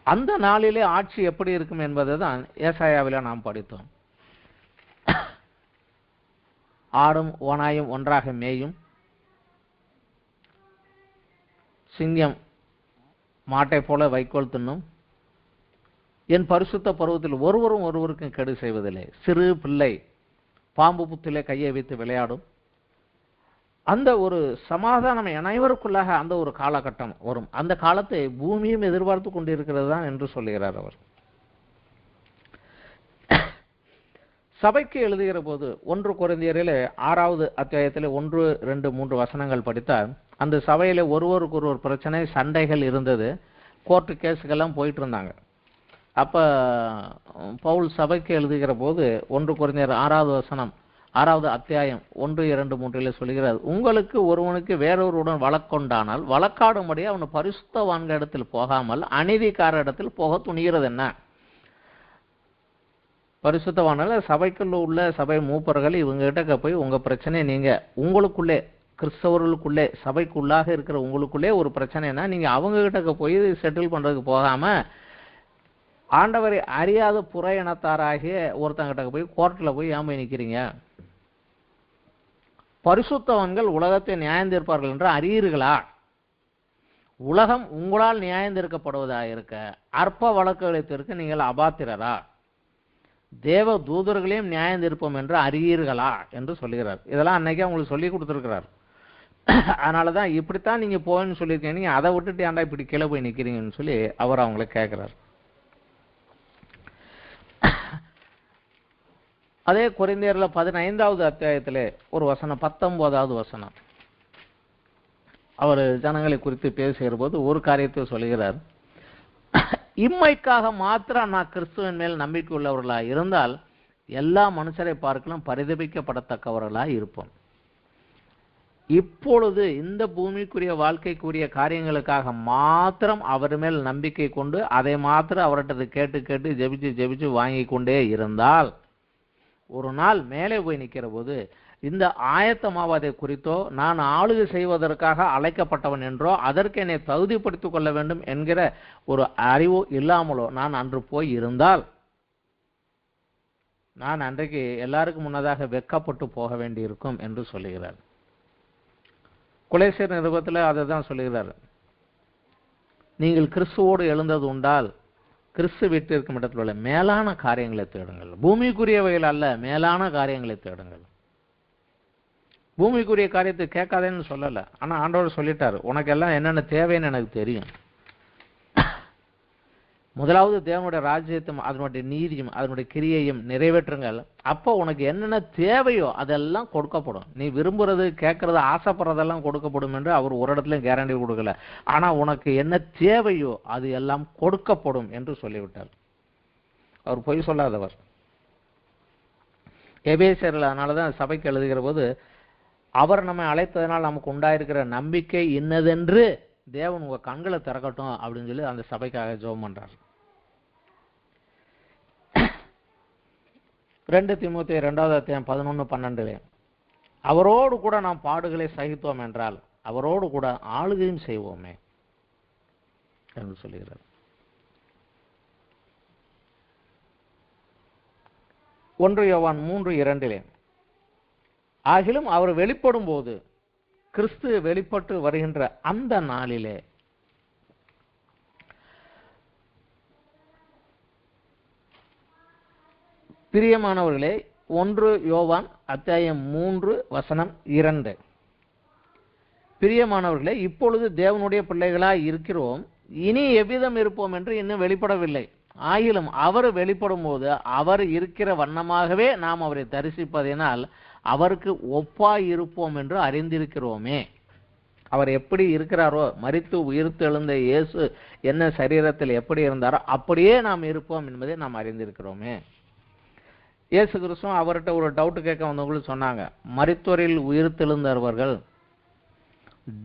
அந்த நாளிலே ஆட்சி எப்படி இருக்கும் என்பதை தான் ஏசாயாவில நாம் படித்தோம். ஆடும் ஓனாயும் ஒன்றாக மேயும், சிங்கம் மாட்டை போல வைக்கோல் தின்னும், என் பரிசுத்த பருவத்தில் ஒருவரும் ஒருவருக்கும் கெடு செய்வதில்லை, சிறு பிள்ளை பாம்பு புத்திலே கையை வைத்து விளையாடும். அந்த ஒரு சமாதானம் அனைவருக்குள்ளாக அந்த ஒரு காலகட்டம் வரும். அந்த காலத்தை பூமியும் எதிர்பார்த்து கொண்டிருக்கிறது தான் என்று சொல்லுகிறார் அவர். சபைக்கு எழுதுகிற போது 1 கொரிந்தியரிலே 6வது அத்தியாயத்திலே 1, 2, 3 வசனங்கள் படித்தால் அந்த சபையில ஒருவருக்கு ஒரு பிரச்சனை, சண்டைகள் இருந்தது, கோர்ட்டு கேஸுக்கெல்லாம் போயிட்டு இருந்தாங்க. அப்ப பவுல் சபைக்கு எழுதுகிற போது 1 கொரிந்தியர் 6வது வசனம் 6வது அத்தியாயம் 1, 2, 3 சொல்கிறார், உங்களுக்கு ஒருவனுக்கு வேறொருடன் வழக்கொண்டானால் வழக்காடும்படி அவன் பரிசுத்தவான்க இடத்தில் போகாமல் அநீதிக்கார இடத்தில் போக துணிகிறது என்ன? பரிசுத்தவான்கள் சபைக்குள்ள உள்ள சபை மூப்பர்கள் இவங்க கிட்ட போய் உங்க பிரச்சனை, நீங்க உங்களுக்குள்ளே கிறிஸ்தவர்களுக்குள்ளே சபைக்குள்ளாக இருக்கிற உங்களுக்குள்ளே ஒரு பிரச்சனைனா நீங்க அவங்க கிட்ட போய் செட்டில் பண்றதுக்கு போகாம ஆண்டவரை அறியாத புற இனத்தாராகிய ஒருத்தங்கிட்ட போய் கோர்ட்ல போய் ஏன் போய் நிக்கிறீங்க? பரிசுத்தவான்கள் உலகத்தை நியாயம் தீர்ப்பார்கள் என்று அறியீர்களா? உலகம் உங்களால் நியாயம் தீர்க்கப்படுவதாக இருக்க அற்ப வழக்குகளை தீர்க்க நீங்கள் அபாத்திரரா? தேவ தூதர்களையும் நியாயம் தீர்ப்போம் என்று அறியீர்களா என்று சொல்லுகிறார். இதெல்லாம் அன்னைக்கு அவங்களுக்கு சொல்லி கொடுத்துருக்கிறார். அதனாலதான் இப்படித்தான் நீங்க போவேன்னு சொல்லியிருக்கீங்க, நீங்க அதை விட்டுட்டு ஏன்டா இப்படி கீழே போய் நிக்கிறீங்கன்னு சொல்லி அவர் அவங்களை கேட்கிறார். அதே கொரிந்தியர்ல 15வது அத்தியாயத்திலே ஒரு வசனம் 19வது வசனம் அவர் ஜனங்களை குறித்து பேசுகிற போது ஒரு காரியத்தை சொல்லுகிறார், இம்மைக்காக மாத்திரம் நான் கிறிஸ்துவின் மேல் நம்பிக்கை உள்ளவர்களா இருந்தால் எல்லா மனுஷரை பார்க்கலாம் பரிதபிக்கப்படத்தக்கவர்களா இருப்போம். இப்பொழுது இந்த பூமிக்குரிய வாழ்க்கைக்குரிய காரியங்களுக்காக மாத்திரம் அவர் மேல் நம்பிக்கை கொண்டு அதை மாத்திரம் அவர்கிட்ட கேட்டு கேட்டு ஜெபிச்சு ஜெபிச்சு வாங்கி கொண்டே இருந்தால் ஒரு நாள் மேலே போய் நிற்கிற போது இந்த ஆயத்தமாவதை குறித்தோ நான் ஆளுகை செய்வதற்காக அழைக்கப்பட்டவன் என்றோ அதற்கு என்னை தகுதிப்படுத்திக் கொள்ள வேண்டும் என்கிற ஒரு அறிவோ இல்லாமலோ நான் அன்று போய் இருந்தால் நான் அன்றைக்கு எல்லாருக்கும் முன்னதாக வெட்கப்பட்டு போக வேண்டியிருக்கும் என்று சொல்லுகிறார். கொலேசியர் நிருபத்தில் அதை தான் சொல்லுகிறார், நீங்கள் கிறிஸ்துவோடு எழுந்தது உண்டால் கிறிஸ்து வீட்டிற்கும் இடத்தில் உள்ள மேலான காரியங்களை தேடுங்கள், பூமிக்குரியவைகள் அல்ல மேலான காரியங்களை தேடுங்கள். பூமிக்குரிய காரியத்தை கேட்காதேன்னு சொல்லலை, ஆனால் ஆண்டவர் சொல்லிட்டார், உனக்கு எல்லாம் என்னென்ன தேவைன்னு எனக்கு தெரியும். முதலாவது தேவனுடைய ராஜ்யத்தையும் அதனுடைய நீதியும் அதனுடைய கிரியையும் நிறைவேற்றுங்கள், அப்போ உனக்கு என்னென்ன தேவையோ அதெல்லாம் கொடுக்கப்படும். நீ விரும்புறது கேட்கறது ஆசைப்படுறதெல்லாம் கொடுக்கப்படும் என்று அவர் ஒரு இடத்துலையும் கேரண்டி கொடுக்கல. ஆனால் உனக்கு என்ன தேவையோ அது எல்லாம் கொடுக்கப்படும் என்று சொல்லிவிட்டார். அவர் பொய் சொல்லாதவர். எபேசியரில் அதனாலதான் சபைக்கு எழுதுகிற போது அவர் நம்மை அழைத்ததனால் நமக்கு உண்டாயிருக்கிற நம்பிக்கை இன்னதென்று தேவன் உங்க கண்களை திறக்கட்டும் அப்படின்னு சொல்லி அந்த சபைக்காக ஜெபம் பண்றார். 2 தீமோத்தேயு 2வது அத்தியாயம் 11-12 அவரோடு கூட நாம் பாடுகளை சகித்தோம் என்றால் அவரோடு கூட ஆளுகையும் செய்வோமே என்று சொல்லுகிறார். 1 யோவான் 3:2 ஆகிலும் அவர் வெளிப்படும் போது கிறிஸ்து வெளிப்பட்டு வருகின்ற அந்த நாளிலே பிரியமானவர்களே, 1 யோவான் அத்தியாயம் 3:2 பிரியமானவர்களே, இப்பொழுது தேவனுடைய பிள்ளைகளாய் இருக்கிறோம், இனி எவ்விதம் இருப்போம் என்று இன்னும் வெளிப்படவில்லை. ஆகிலும் அவர் வெளிப்படும் போது அவர் இருக்கிற வண்ணமாகவே நாம் அவரை தரிசிப்பதினால் அவருக்கு ஒப்பாய் இருப்போம் என்று அறிந்திருக்கிறோமே. அவர் எப்படி இருக்கிறாரோ, மரித்து உயிர்த்து எழுந்த இயேசு என்ன சரீரத்தில் எப்படி இருந்தாரோ அப்படியே நாம் இருப்போம் என்பதை நாம் அறிந்திருக்கிறோமே. இயேசு கிறிஸ்துவும் அவர்கிட்ட ஒரு டவுட் கேட்க வந்தவங்களும் சொன்னாங்க, மரித்தோரில் உயிர்த்தெழுந்தவர்கள்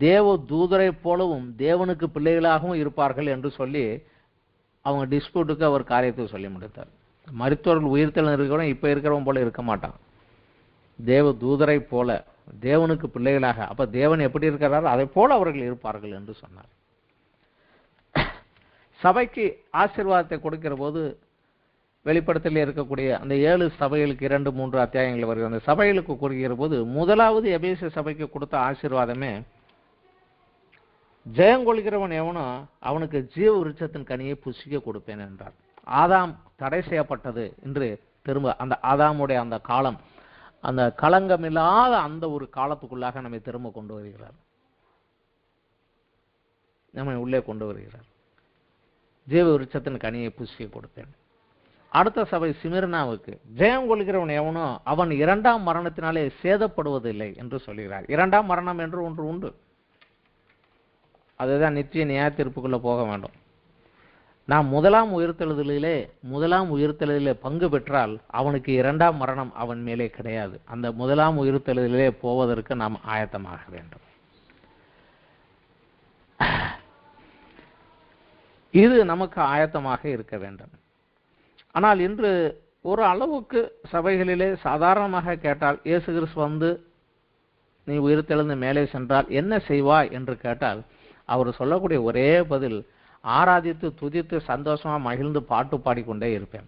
தேவ தூதரை போலவும் தேவனுக்கு பிள்ளைகளாகவும் இருப்பார்கள் என்று சொல்லி அவங்க டிஸ்பியூட்டுக்கு அவர் காரியத்தை சொல்லி முடித்தார். மரித்தோர்கள் உயிர்த்தெழுந்து இருக்கிறவன் இப்ப இருக்கிறவன் போல இருக்க மாட்டான், தேவ தூதரை போல, தேவனுக்கு பிள்ளைகளாக. அப்ப தேவன் எப்படி இருக்கிறாரோ அதை போல அவர்கள் இருப்பார்கள் என்று சொன்னார். சபைக்கு ஆசீர்வாதத்தை கொடுக்கிற போது வெளிப்படுத்தல இருக்கக்கூடிய அந்த 7 சபைகளுக்கு 2, 3 அத்தியாயங்கள் வருகிற அந்த சபைகளுக்கு கொடுக்கிற போது முதலாவது எபேசு சபைக்கு கொடுத்த ஆசீர்வாதமே, ஜெயங்கொள்கிறவன் எவனோ அவனுக்கு ஜீவ விருட்சத்தின் கனியை புசிக்க கொடுப்பேன் என்றார். ஆதாம் தடை செய்யப்பட்டது என்று திரும்ப அந்த ஆதாமுடைய அந்த காலம், அந்த களங்கமில்லாத அந்த ஒரு காலத்துக்குள்ளாக நம்மை திரும்ப கொண்டு வருகிறார், நம்மை உள்ளே கொண்டு வருகிறார். ஜீவ விருட்சத்தின் கனியை புசிக்க கொடுப்பேன். அடுத்த சபை சிமிர்னாவுக்கு, ஜெயம் கொள்கிறவன் எவனோ அவன் 2ஆம் மரணத்தினாலே சேதப்படுவதில்லை என்று சொல்கிறார். 2ஆம் மரணம் என்று ஒன்று உண்டு, அதுதான் நித்திய நியாய தீர்ப்புக்குள்ள போக வேண்டும். நாம் முதலாம் உயிர்த்தெழுதலிலே பங்கு பெற்றால் அவனுக்கு 2ஆம் மரணம் அவன் மேலே கிடையாது. அந்த முதலாம் உயிர்த்தெழுதலிலே போவதற்கு நாம் ஆயத்தமாக வேண்டும். இது நமக்கு ஆயத்தமாக இருக்க வேண்டும். ஆனால் இன்று ஒரு அளவுக்கு சபைகளிலே சாதாரணமாக கேட்டால், இயேசு கிறிஸ்து வந்து நீ உயிர்த்தெழுந்து மேலே சென்றால் என்ன செய்வாய் என்று கேட்டால் அவர் சொல்லக்கூடிய ஒரே பதில், ஆராதித்து துதித்து சந்தோஷமா மகிழ்ந்து பாட்டு பாடிக்கொண்டே இருப்பேன்.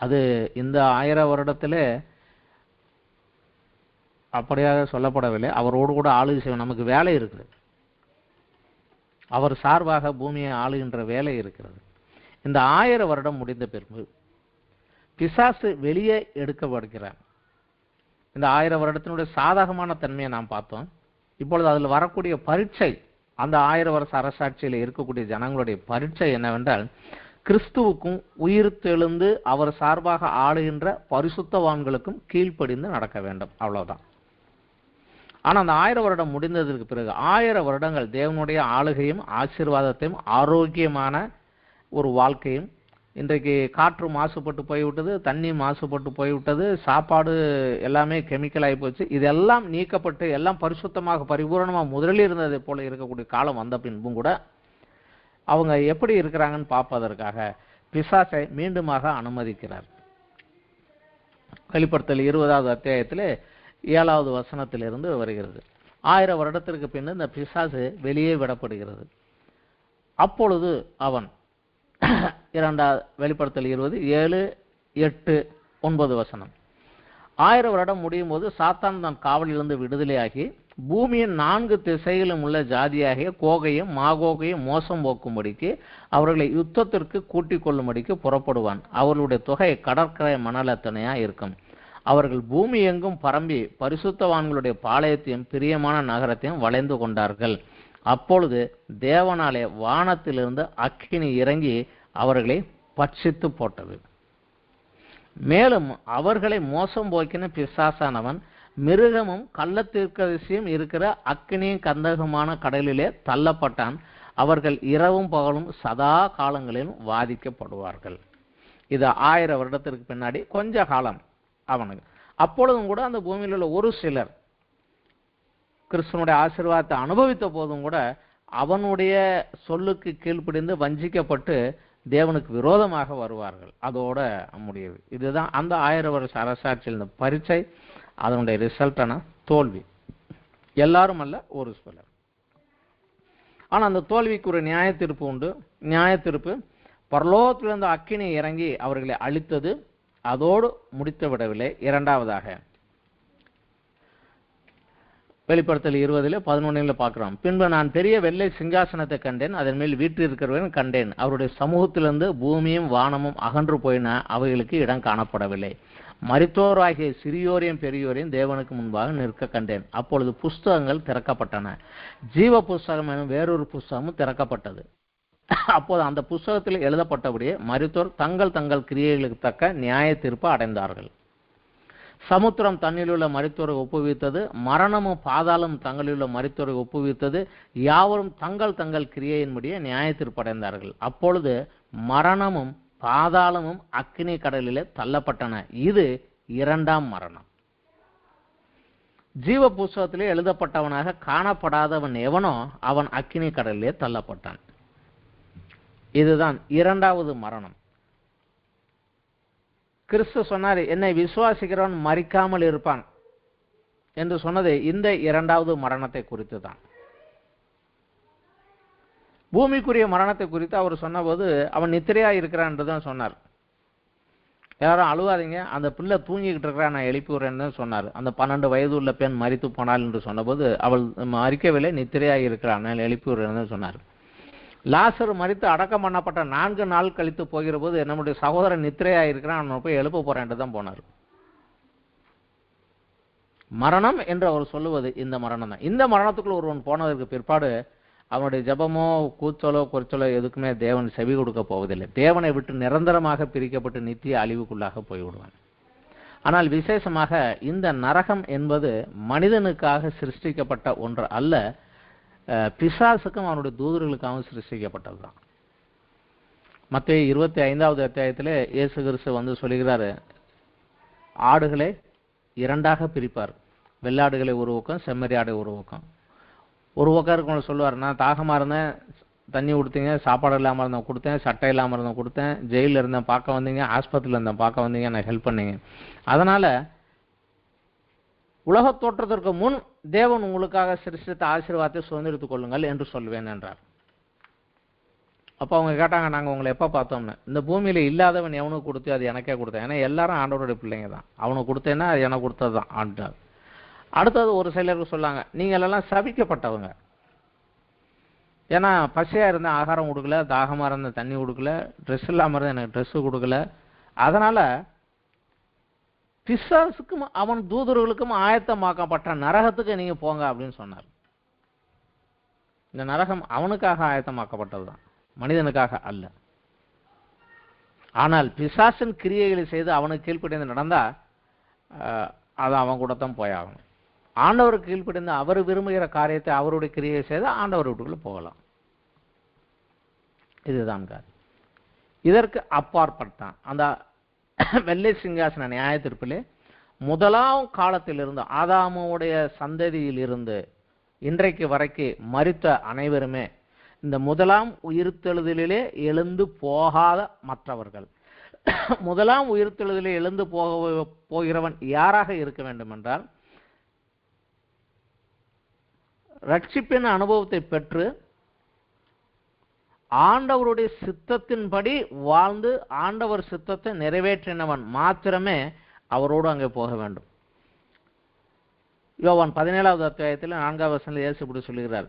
அது இந்த 1000 வருடத்திலே அப்படியாக சொல்லப்படவில்லை. அவரோடு கூட ஆளுகை செய்வோம், நமக்கு வேலை இருக்குது, அவர் சார்பாக பூமியை ஆளுகின்ற வேலை இருக்கிறது. இந்த 1000 வருடம் முடிந்த பிறகு பிசாசு வெளியே எடுக்கப்படுகிறார். இந்த 1000 வருடத்தினுடைய சாதகமான தன்மையை நாம் பார்த்தோம். இப்பொழுது அதில் வரக்கூடிய பரீட்சை, அந்த 1000 வருஷ அரசாட்சியில் இருக்கக்கூடிய ஜனங்களுடைய பரீட்சை என்னவென்றால், கிறிஸ்துவுக்கும் உயிர்த்தெழுந்து அவர் சார்பாக ஆளுகின்ற பரிசுத்தவான்களுக்கும் கீழ்ப்படிந்து நடக்க வேண்டும், அவ்வளவுதான். ஆனால் அந்த 1000 வருடம் முடிந்ததற்கு பிறகு 1000 வருடங்கள் தேவனுடைய ஆளுகையும் ஆசீர்வாதத்தையும் ஆரோக்கியமான ஒரு வாழ்க்கையும், இன்றைக்கு காற்று மாசுபட்டு போய்விட்டது, தண்ணி மாசுபட்டு போய்விட்டது, சாப்பாடு எல்லாமே கெமிக்கல் ஆகி போச்சு, இதெல்லாம் நீக்கப்பட்டு எல்லாம் பரிசுத்தமாக பரிபூரணமாக முதலில் இருந்ததை போல இருக்கக்கூடிய காலம் வந்த பின்பும் கூட அவங்க எப்படி இருக்கிறாங்கன்னு பார்ப்பதற்காக பிசாசை மீண்டுமாக அனுமதிக்கிறார். வெளிப்படுத்தல் 20வது அத்தியாயத்தில் 7வது வசனத்திலிருந்து வருகிறது. 1000 வருடத்திற்கு பின் இந்த பிசாசு வெளியே விடப்படுகிறது. அப்பொழுது அவன் வெளிப்படுத்தல் 20, 7, 8, 9 வசனம். 1000 வருடம் முடியும் போது சாத்தான் தன் காவலிலிருந்து விடுதலையாகி பூமியின் 4 திசையிலும் உள்ள ஜாதியாகிய கோகையும் மாகோகையும் மோசம் போக்கும்படிக்கு அவர்களை யுத்தத்திற்கு கூட்டிக் கொள்ளும்படிக்கு புறப்படுவான். அவர்களுடைய தொகை கடற்கரை மணல் அத்தனையா இருக்கும். அவர்கள் பூமி எங்கும் பரம்பி பரிசுத்தவான்களுடைய பாளையத்தையும் பிரியமான நகரத்தையும் வளைந்து கொண்டார்கள். அப்பொழுது தேவனாலே வானத்திலிருந்து அக்கினி இறங்கி அவர்களை பட்சித்து போட்டது. மேலும் அவர்களை மோசம் போக்கின பிசாசானவன் மிருகமும் கள்ளத்தீர்க்கதரிசியும் இருக்கிற அக்கினியும் கந்தகமான கடலிலே தள்ளப்பட்டான். அவர்கள் இரவும் பகலும் சதா காலங்களிலும் வாதிக்கப்படுவார்கள். இது 1000 வருடத்திற்கு பின்னாடி கொஞ்ச காலம் அவனுக்கு. அப்பொழுதும் கூட அந்த பூமியில் உள்ள ஒரு சிலர் கிறிஸ்துவனுடைய ஆசீர்வாதத்தை அனுபவித்த போதும் கூட அவனுடைய சொல்லுக்கு கீழ்ப்படிந்து வஞ்சிக்கப்பட்டு தேவனுக்கு விரோதமாக வருவார்கள். அதோட முடியுது. இதுதான் அந்த 1000 வருஷ அரசாட்சியில் இந்த பரீட்சை, அதனுடைய ரிசல்ட்டான தோல்வி. எல்லாரும் அல்ல, ஒரு சிலர். ஆனா அந்த தோல்விக்கு ஒரு நியாய தீர்ப்பு உண்டு. நியாய தீர்ப்பு பரலோகத்திலிருந்து அக்கினி இறங்கி அவர்களை அழித்தது. அதோடு முடித்து விடவில்லை. இரண்டாவதாக வெளிப்படுத்தல் 20:11 பார்க்கிறோம். பின்பு நான் பெரிய வெள்ளை சிங்காசனத்தை கண்டேன், அதன் மேல் வீட்டு இருக்கிறவன் கண்டேன். அவருடைய சமூகத்திலிருந்து பூமியும் வானமும் அகன்று போயின, அவைகளுக்கு இடம் காணப்படவில்லை. மரித்தோராகிய சிறியோரையும் பெரியோரையும் தேவனுக்கு முன்பாக நிற்க கண்டேன். அப்பொழுது புஸ்தகங்கள் திறக்கப்பட்டன. ஜீவ புஸ்தகம் எனும் வேறொரு புஸ்தகமும் திறக்கப்பட்டது. அப்போது அந்த புஸ்தகத்தில் எழுதப்பட்டபடியே மரித்தோர் தங்கள் தங்கள் கிரியைகளுக்கு தக்க நியாய தீர்ப்பு அடைந்தார்கள். சமுத்திரம் தன்னிலுள்ள மரித்தோரை ஒப்புவித்தது, மரணமும் பாதாளம் தங்களிலுள்ள மரித்தோரை ஒப்புவித்தது. யாவரும் தங்கள் தங்கள் கிரியையின்படியே நியாய தீர்ப்பு அடைந்தார்கள். அப்பொழுது மரணமும் பாதாளமும் அக்கினி கடலிலே தள்ளப்பட்டன. இது 2ஆம் மரணம். ஜீவ புஸ்தகத்திலே எழுதப்பட்டவனாக காணப்படாதவன் எவனோ அவன் அக்கினி கடலிலே தள்ளப்பட்டான். இதுதான் இரண்டாவது மரணம். கிறிஸ்து சொன்னார், என்னை விசுவாசிக்கிறவன் மரிக்காமல் இருப்பான் என்று சொன்னது இந்த இரண்டாவது மரணத்தை குறித்து தான். பூமிக்குரிய மரணத்தை குறித்து அவர் சொன்னபோது அவன் நித்திரையா இருக்கிறான் என்று தான் சொன்னார். யாரும் அழுவாதீங்க, அந்த பிள்ளை தூங்கிக்கிட்டு இருக்கிறா, நான் எழுப்பி விடுறேன்னு சொன்னார். அந்த 12 வயது உள்ள பெண் மரித்து போனாள் என்று சொன்னபோது அவள் மரிக்கவில்லை, நித்திரையாக இருக்கிறான், நான் எழுப்பி விடுறேன்னு சொன்னார். லாசர் மரித்து அடக்கம் பண்ணப்பட்ட 4 நாள் கழித்து போகிற போது நம்முடைய சகோதரன் நித்திரையாக இருக்கிறான், அவனை போய் எழுப்ப போறேன் தான் போனார். மரணம் என்று அவர் சொல்லுவது இந்த மரணம் தான். இந்த மரணத்துக்குள்ள ஒருவன் போனதற்கு பிற்பாடு அவனுடைய ஜபமோ கூச்சலோ குறிச்சலோ எதுக்குமே தேவன் செவி கொடுக்க போவதில்லை. தேவனை விட்டு நிரந்தரமாக பிரிக்கப்பட்டு நித்திய அழிவுக்குள்ளாக போய்விடுவான். ஆனால் விசேஷமாக இந்த நரகம் என்பது மனிதனுக்காக சிருஷ்டிக்கப்பட்ட ஒன்று அல்ல, பிசாசுக்கும் அவனுடைய தூதர்களுக்காகவும் சிருஷ்டிக்கப்பட்டதுதான். மத்தேயு 25வது அத்தியாயத்திலே இயேசு கிறிஸ்து வந்து சொல்லுகிறாரு, ஆடுகளை 2ஆக பிரிப்பார். வெள்ளாடுகளை ஒரு பக்கம், செம்மறி ஆடை ஒரு பக்கம். ஒரு பக்கம் இருக்கவங்க சொல்லுவார், நான் தாகமாக இருந்தேன், தண்ணி கொடுத்தீங்க, சாப்பாடு இல்லாமல் இருந்தேன் கொடுத்தேன், சட்டை இல்லாமல் இருந்தேன் கொடுத்தேன், ஜெயிலில் இருந்தேன் பார்க்க வந்தீங்க, ஆஸ்பத்திரியில் இருந்தேன் பார்க்க வந்தீங்க, நான் ஹெல்ப் பண்ணீங்க. அதனால் உலக தோற்றத்திற்கு முன் தேவன் உங்களுக்காக சிருஷ்டித்த ஆசீர்வாதத்தை சுதந்திரித்துக் கொள்ளுங்கள் என்று சொல்வேன் என்றார். அப்போ அவங்க கேட்டாங்க, நாங்கள் உங்களை எப்போ பார்த்தோம்னு. இந்த பூமியில் இல்லாதவன் எவனுக்கு கொடுத்து அது எனக்கே கொடுத்தேன், ஏன்னா எல்லாரும் ஆண்டவருடைய பிள்ளைங்க தான், அவனுக்கு கொடுத்தேன்னா அது எனக்கு கொடுத்தது தான் ஆண்டார். அடுத்தது ஒரு சிலருக்கு சொல்லாங்க, நீங்கள் எல்லாம் சபிக்கப்பட்டவங்க, ஏன்னா பசியாக இருந்த ஆகாரம் கொடுக்கல, தாகமாக இருந்த தண்ணி கொடுக்கல, ட்ரெஸ் இல்லாமல் இருந்த எனக்கு ட்ரெஸ்ஸு கொடுக்கல, அதனால் பிசாசுக்கும் அவன் தூதர்களுக்கும் ஆயத்தமாக்கப்பட்ட நரகத்துக்கு நீங்கள் போங்க அப்படின்னு சொன்னார். இந்த நரகம் அவனுக்காக ஆயத்தமாக்கப்பட்டது தான், மனிதனுக்காக அல்ல. ஆனால் பிசாசின் கிரியைகளை செய்து அவனுக்கு கீழ்ப்படிந்து நடந்தா அது அவன் கூட தான் போயாகணும். ஆண்டவருக்கு கீழ்ப்படிந்து அவர் விரும்புகிற காரியத்தை அவருடைய கிரியை செய்து ஆண்டவர் வீட்டுக்குள்ள போகலாம். இதுதான் காரியம். இதற்கு அப்பாற்பட்டான் அந்த வெள்ளை சிங்காசன நியாய தீர்ப்பிலே முதலாம் காலத்திலிருந்து ஆதாமுடைய சந்ததியில் இருந்து இன்றைக்கு வரைக்கும் மரித்த அனைவருமே இந்த முதலாம் உயிர்த்தெழுதலிலே எழுந்து போகாத மற்றவர்கள். முதலாம் உயிர்த்தெழுதலிலே எழுந்து போகிறவன் யாராக இருக்க வேண்டும் என்றால், ரட்சிப்பின் அனுபவத்தை பெற்று ஆண்டவருடைய சித்தத்தின்படி வாழ்ந்து ஆண்டவர் சித்தத்தை நிறைவேற்றினவன் மாத்திரமே அவரோடு அங்கே போக வேண்டும். யோவான் 17வது அத்தியாயத்தில் 4வது வசனத்தில் இயேசு இப்படி சொல்லுகிறார்,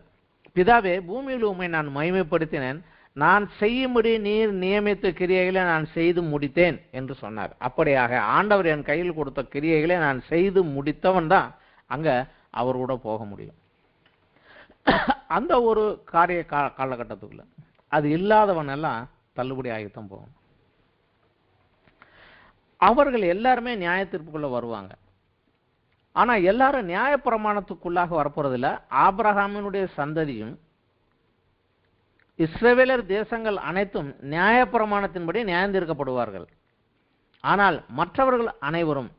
பிதாவே, பூமியில் உம்மை நான் மகிமைப்படுத்தினேன், நான் செய்யும்படி நீர் நியமித்த கிரியைகளை நான் செய்து முடித்தேன் என்று சொன்னார். அப்படியாக ஆண்டவர் என் கையில் கொடுத்த கிரியைகளை நான் செய்து முடித்தவன் தான் அங்க அவர் கூட போக முடியும். அந்த ஒரு காலகட்டத்துக்குள்ள அது இல்லாதவன் எல்லாம் தள்ளுபடி ஆகித்தான் போகும். அவர்கள் எல்லாருமே நியாய தீர்ப்புக்குள்ள வருவாங்க. ஆனா எல்லாரும் நியாய பிரமாணத்துக்குள்ளாக வரப்போறதில்ல. ஆபிரகாமினுடைய சந்ததியும் இஸ்ரவேலர் தேசங்கள் அனைத்தும் நியாய பிரமாணத்தின்படி நியாயந்தீர்க்கப்படுவார்கள். ஆனால் மற்றவர்கள் அனைவரும்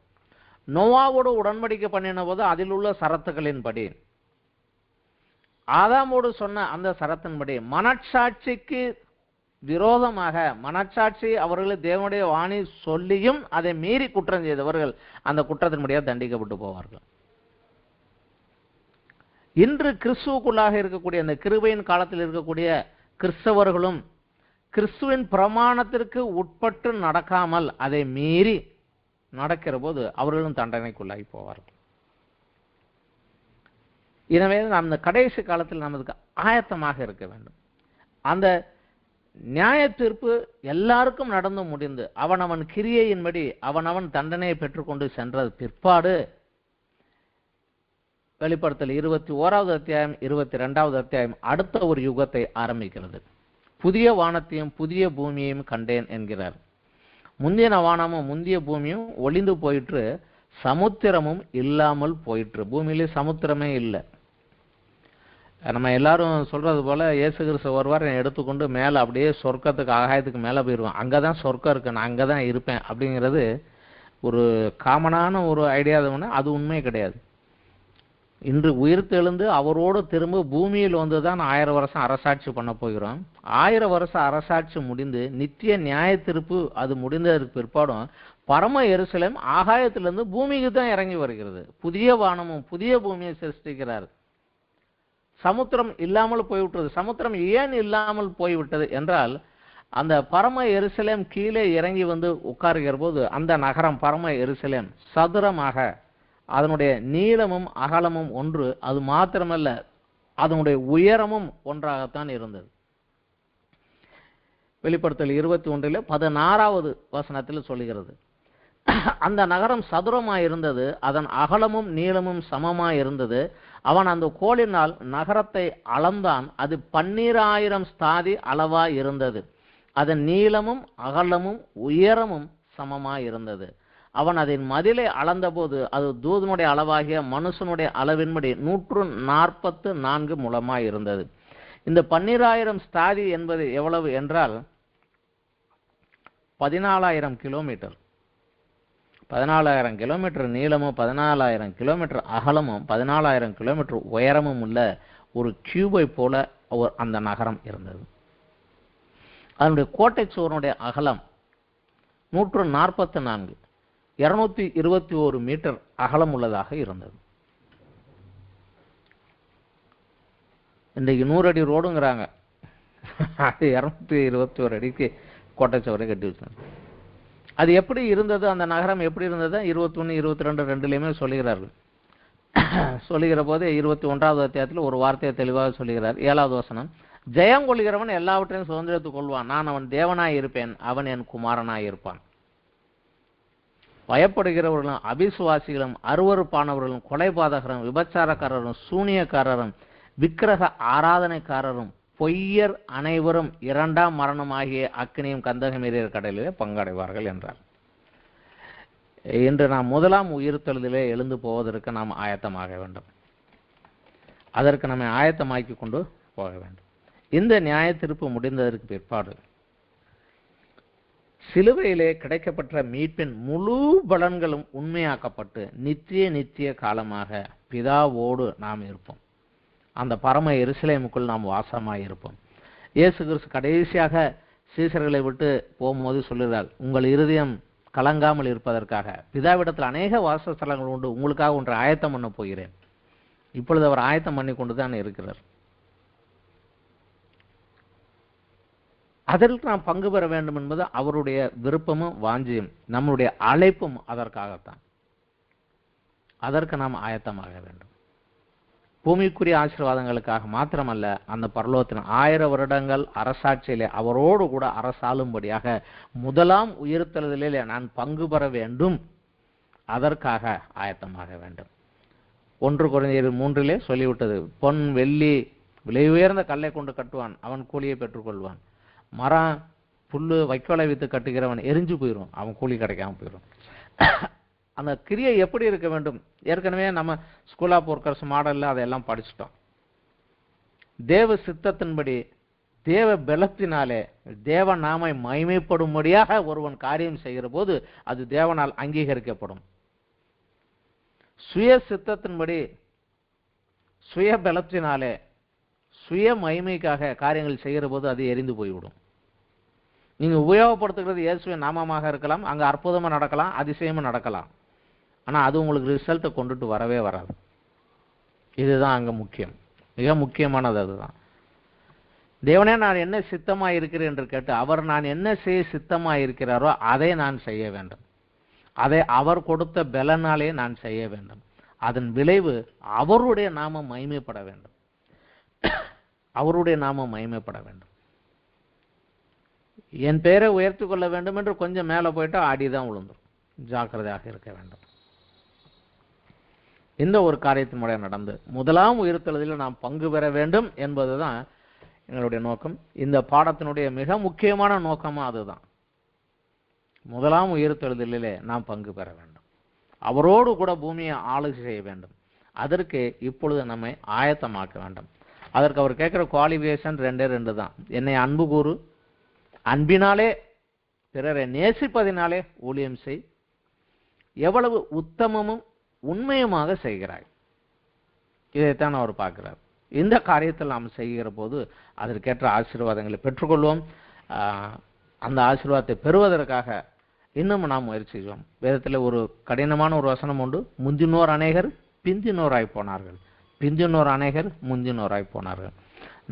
நோவாவோடு உடன்படிக்கை பண்ணின போது அதில் உள்ள சரத்துகளின்படி, ஆதாமோடு சொன்ன அந்த சரத்தின்படி, மனச்சாட்சிக்கு விரோதமாக, மனச்சாட்சி அவர்களை தேவனுடைய வாணி சொல்லியும் அதை மீறி குற்றம் செய்தவர்கள் அந்த குற்றத்தின்படியாக தண்டிக்கப்பட்டு போவார்கள். இன்று கிறிஸ்துவுக்குள்ளாக இருக்கக்கூடிய அந்த கிருபையின் காலத்தில் இருக்கக்கூடிய கிறிஸ்தவர்களும் கிறிஸ்துவின் பிரமாணத்திற்கு உட்பட்டு நடக்காமல் அதை மீறி நடக்கிற போது அவர்களும் தண்டனைக்குள்ளாகி போவார்கள். எனவே நாம் இந்த கடைசி காலத்தில் நமக்கு ஆயத்தமாக இருக்க வேண்டும். அந்த நியாய தீர்ப்பு எல்லாருக்கும் நடந்து முடிந்து அவனவன் கிரியையின்படி அவனவன் தண்டனையை பெற்றுக்கொண்டு சென்றது பிற்பாடு வெளிப்படுத்தல் 21வது அத்தியாயம் 22வது அத்தியாயம் அடுத்த ஒரு யுகத்தை ஆரம்பிக்கிறது. புதிய வானத்தையும் புதிய பூமியையும் கண்டேன் என்கிறார். முந்தின வானமும் முந்திய பூமியும் ஒளிந்து போயிற்று, சமுத்திரமும் இல்லாமல் போயிற்று. பூமியிலே சமுத்திரமே இல்லை. நம்ம எல்லாரும் சொல்றது போல இயேசு கிறிஸ்து வருவார், எடுத்துக்கொண்டு மேலே அப்படியே சொர்க்கத்துக்கு ஆகாயத்துக்கு மேலே போயிடுவான், அங்கதான் சொர்க்கம் இருக்கு, நான் அங்கதான் இருப்பேன் அப்படிங்கிறது ஒரு காமனான ஒரு ஐடியா. அது உண்மை கிடையாது. இன்று உயிர்த்தெழுந்து அவரோடு திரும்ப பூமியில் வந்துதான் 1000 வருஷம் அரசாட்சி பண்ண போகிறோம். 1000 வருஷம் அரசாட்சி முடிந்து நித்திய நியாய தீர்ப்பு அது முடிந்ததற்கு பிற்பாடும் பரம எருசலேம் ஆகாயத்திலிருந்து பூமிக்கு தான் இறங்கி வருகிறது. புதிய வானமும் புதிய பூமியை சிருஷ்டிக்கிறார். சமுத்திரம் இல்லாமல் போய்விட்டது. சமுத்திரம் ஏன் இல்லாமல் போய்விட்டது என்றால், அந்த பரம எருசலேம் கீழே இறங்கி வந்து உட்காருகிற போது அந்த நகரம் பரம எருசலேம் சதுரமாக, அதனுடைய நீளமும் அகலமும் ஒன்று, அது மாத்திரமல்ல அதனுடைய உயரமும் ஒன்றாகத்தான் இருந்தது. வெளிப்படுத்தல் 21 16வது வசனத்தில் சொல்லுகிறது. அந்த நகரம் சதுரமாய் இருந்தது, அதன் அகலமும் நீளமும் சமமாய் இருந்தது. அவன் அந்த கோலினால் நகரத்தை அளந்தான், அது 12000 ஸ்தாதி அளவாய் இருந்தது. அதன் நீளமும் அகலமும் உயரமும் சமமாய் இருந்தது. அவன் அதன் மதிலை அளந்தபோது அது தூதனுடைய அளவாகிய மனுஷனுடைய அளவின்படி 144 முழமாய் இருந்தது. இந்த 12000 ஸ்தாதி என்பது எவ்வளவு என்றால் 14000 கிலோமீட்டர். 14000 கிலோமீட்டர் நீளமும் 14000 கிலோமீட்டர் அகலமும் 14000 கிலோமீட்டர் உயரமும் உள்ள ஒரு கியூபை போல அந்த நகரம் இருந்தது. அதனுடைய கோட்டை சுவருடைய அகலம் 144, 221 மீட்டர் அகலம் உள்ளதாக இருந்தது. இன்றைக்கு 100 அடி ரோடுங்கிறாங்க, அது 221 அடிக்கு கோட்டை சுவரை கட்டி வச்சாங்க. அது எப்படி இருந்தது, அந்த நகரம் எப்படி இருந்தது 21, 22 ரெண்டுலையுமே சொல்லுகிறார்கள். சொல்லுகிற போது 21வது அத்தியாயத்தில் ஒரு வார்த்தையை தெளிவாக சொல்லுகிறார். 7வது வசனம், ஜெயம் கொள்கிறவன் எல்லாவற்றையும் சுதந்திரத்துக் கொள்வான், நான் அவன் தேவனாய் இருப்பேன், அவன் என் குமாரனாய் இருப்பான். பயப்படுகிறவர்களும் அபிசுவாசிகளும் அருவருப்பானவர்களும் கொலைபாதகரும் விபச்சாரக்காரரும் சூனியக்காரரும் விக்கிரக ஆராதனைக்காரரும் பொய்யர் அனைவரும் 2ஆம் மரணமாகிய அக்கினியும் கந்தகமேறியர் கடலிலே பங்கடைவார்கள் என்றார். இன்று நாம் 1ஆம் உயிர்த்தெழுதலிலே எழுந்து போவதற்கு நாம் ஆயத்தமாக வேண்டும். அதற்கு நம்மை ஆயத்தமாக்கி கொண்டு போக வேண்டும். இந்த நியாய தீர்ப்பு முடிந்ததற்கு பிற்பாடு சிலுவையிலே கிடைக்கப்பட்ட மீட்பின் முழு பலன்களும் உண்மையாக்கப்பட்டு நித்திய காலமாக பிதாவோடு நாம் இருப்போம். அந்த பரம எருசலேமுக்குள் நாம் வாசமாய் இருப்போம். இயேசு கிறிஸ்து கடைசியாக சீசர்களை விட்டு போகும்போது சொல்லுகிறார், உங்கள் இருதயம் கலங்காமல் இருப்பதற்காக பிதாவிடத்தில் அநேக வாசஸ்தலங்கள் உண்டு, உங்களுக்காக ஒன்று ஆயத்தம் பண்ண போகிறேன். இப்பொழுது அவர் ஆயத்தம் பண்ணி கொண்டுதான் இருக்கிறார். அதற்கு நாம் பங்கு பெற வேண்டும் என்பது அவருடைய விருப்பமும் வாஞ்சியும், நம்முடைய அழைப்பும் அதற்காகத்தான். அதற்கு நாம் ஆயத்தமாக வேண்டும். பூமிக்குரிய ஆசீர்வாதங்களுக்காக மாத்திரமல்ல, அந்த பரலோகத்தின் 1000 வருடங்கள் அரசாட்சியிலே அவரோடு கூட அரசாளும்படியாக 1ஆம் உயிர்த்தெழுதலிலே நான் பங்கு பெற வேண்டும். அதற்காக ஆயத்தமாக வேண்டும். 1 கொரிந்தியர் 3 சொல்லிவிட்டது, பொன் வெள்ளி விலை உயர்ந்த கல்லை கொண்டு கட்டுவான், அவன் கூலியை பெற்றுக்கொள்வான். மரம் புல்லு வைக்கோலை வித்து கட்டுகிறவன் எரிஞ்சு போயிடும், அவன் கூலி கிடைக்காம போயிடும். அந்த கிரியை எப்படி இருக்க வேண்டும்? ஏற்கனவே நம்ம ஸ்கூல் ஆஃப் ஒர்க்கர்ஸ் மாடல்ல அதெல்லாம் படிச்சுட்டோம். தேவ சித்தத்தின்படி தேவ பலத்தினாலே தேவ நாமை மகிமைப்படும்படியாக ஒருவன் காரியம் செய்கிற போது அது தேவனால் அங்கீகரிக்கப்படும். சுய சித்தத்தின்படி சுய பலத்தினாலே சுய மகிமைக்காக காரியங்கள் செய்கிற போது அது எரிந்து போய்விடும். நீங்க உபயோகப்படுத்துகிறது இயேசுவின் நாமமாக இருக்கலாம், அங்க அற்புதமா நடக்கலாம், அதிசயமா நடக்கலாம், ஆனா அது உங்களுக்கு ரிசல்ட்டை கொண்டுட்டு வரவே வராது. இதுதான் அங்க முக்கியம், மிக முக்கியமானது. அதுதான் தேவனே நான் என்ன சித்தமா இருக்கிறேன் என்று கேட்டு அவர் நான் என்ன செய்ய சித்தமா இருக்கிறாரோ அதை நான் செய்ய வேண்டும். அதை அவர் கொடுத்த பலனாலே நான் செய்ய வேண்டும். அதன் விளைவு அவருடைய நாமம் மகிமைப்பட வேண்டும். அவருடைய நாமம் மகிமைப்பட வேண்டும். என் பெயரை உயர்த்தி கொள்ள வேண்டும் என்று கொஞ்சம் மேலே போயிட்டா ஆடிதான் விழுந்துடும். ஜாக்கிரதையாக இருக்க வேண்டும். இந்த ஒரு காரியத்தின் முறை நடந்து 1ஆம் உயிர்த்தெழுதலில் நாம் பங்கு பெற வேண்டும் என்பதுதான் எங்களுடைய நோக்கம். இந்த பாடத்தினுடைய மிக முக்கியமான நோக்கமும் அதுதான். 1ஆம் உயிர்த்தெழுதலிலே நாம் பங்கு பெற வேண்டும். அவரோடு கூட பூமியை ஆளுகை செய்ய வேண்டும். அதற்கு இப்பொழுது நம்மை ஆயத்தமாக்க வேண்டும். அதற்கு அவர் கேட்கிற குவாலிஃபிகேஷன் 2 தான். என்னை அன்பு கூறு, அன்பினாலே பிறரை நேசிப்பதினாலே ஊழியம் செய், எவ்வளவு உத்தமமும் உண்மையுமாக செய்கிறாய். இதைத்தான் அவர் பார்க்கிறார். இந்த காரியத்தில் நாம் செய்கிற போது அதற்கேற்ற ஆசீர்வாதங்களை பெற்றுக்கொள்வோம். அந்த ஆசீர்வாதத்தை பெறுவதற்காக இன்னும் நாம் முயற்சி செய்வோம். வேதத்தில் ஒரு கடினமான ஒரு வசனம் உண்டு, முந்தினோர் அநேகர் பிந்தினோராய் போனார்கள், பிந்தினோர் அநேகர் முந்தினோராய் போனார்கள்.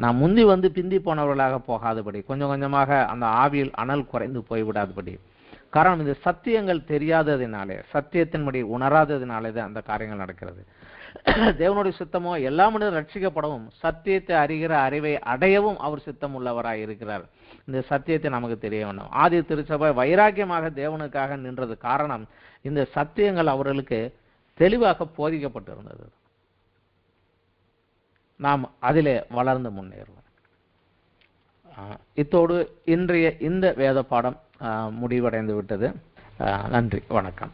நாம் முந்தி வந்து பிந்தி போனவர்களாக போகாதபடி, கொஞ்சம் கொஞ்சமாக அந்த ஆவியில் அனல் குறைந்து போய்விடாதபடி. காரணம், இந்த சத்தியங்கள் தெரியாததினாலே, சத்தியத்தின்படி உணராததினாலே தான் அந்த காரியங்கள் நடக்கிறது. தேவனுடைய சித்தமோ எல்லா மனிதரும் ரட்சிக்கப்படவும் சத்தியத்தை அறிகிற அறிவை அடையவும் அவர் சித்தம் உள்ளவராய் இருக்கிறார். இந்த சத்தியத்தை நமக்கு தெரிய வேண்டும். ஆதி திருச்சபை வைராக்கியமாக தேவனுக்காக நின்றது காரணம், இந்த சத்தியங்கள் அவர்களுக்கு தெளிவாக போதிக்கப்பட்டிருந்தது. நாம் அதிலே வளர்ந்து முன்னேறுவோம். இத்தோடு இன்றைய இந்த வேத பாடம் முடிவடைந்து விட்டது. நன்றி, வணக்கம்.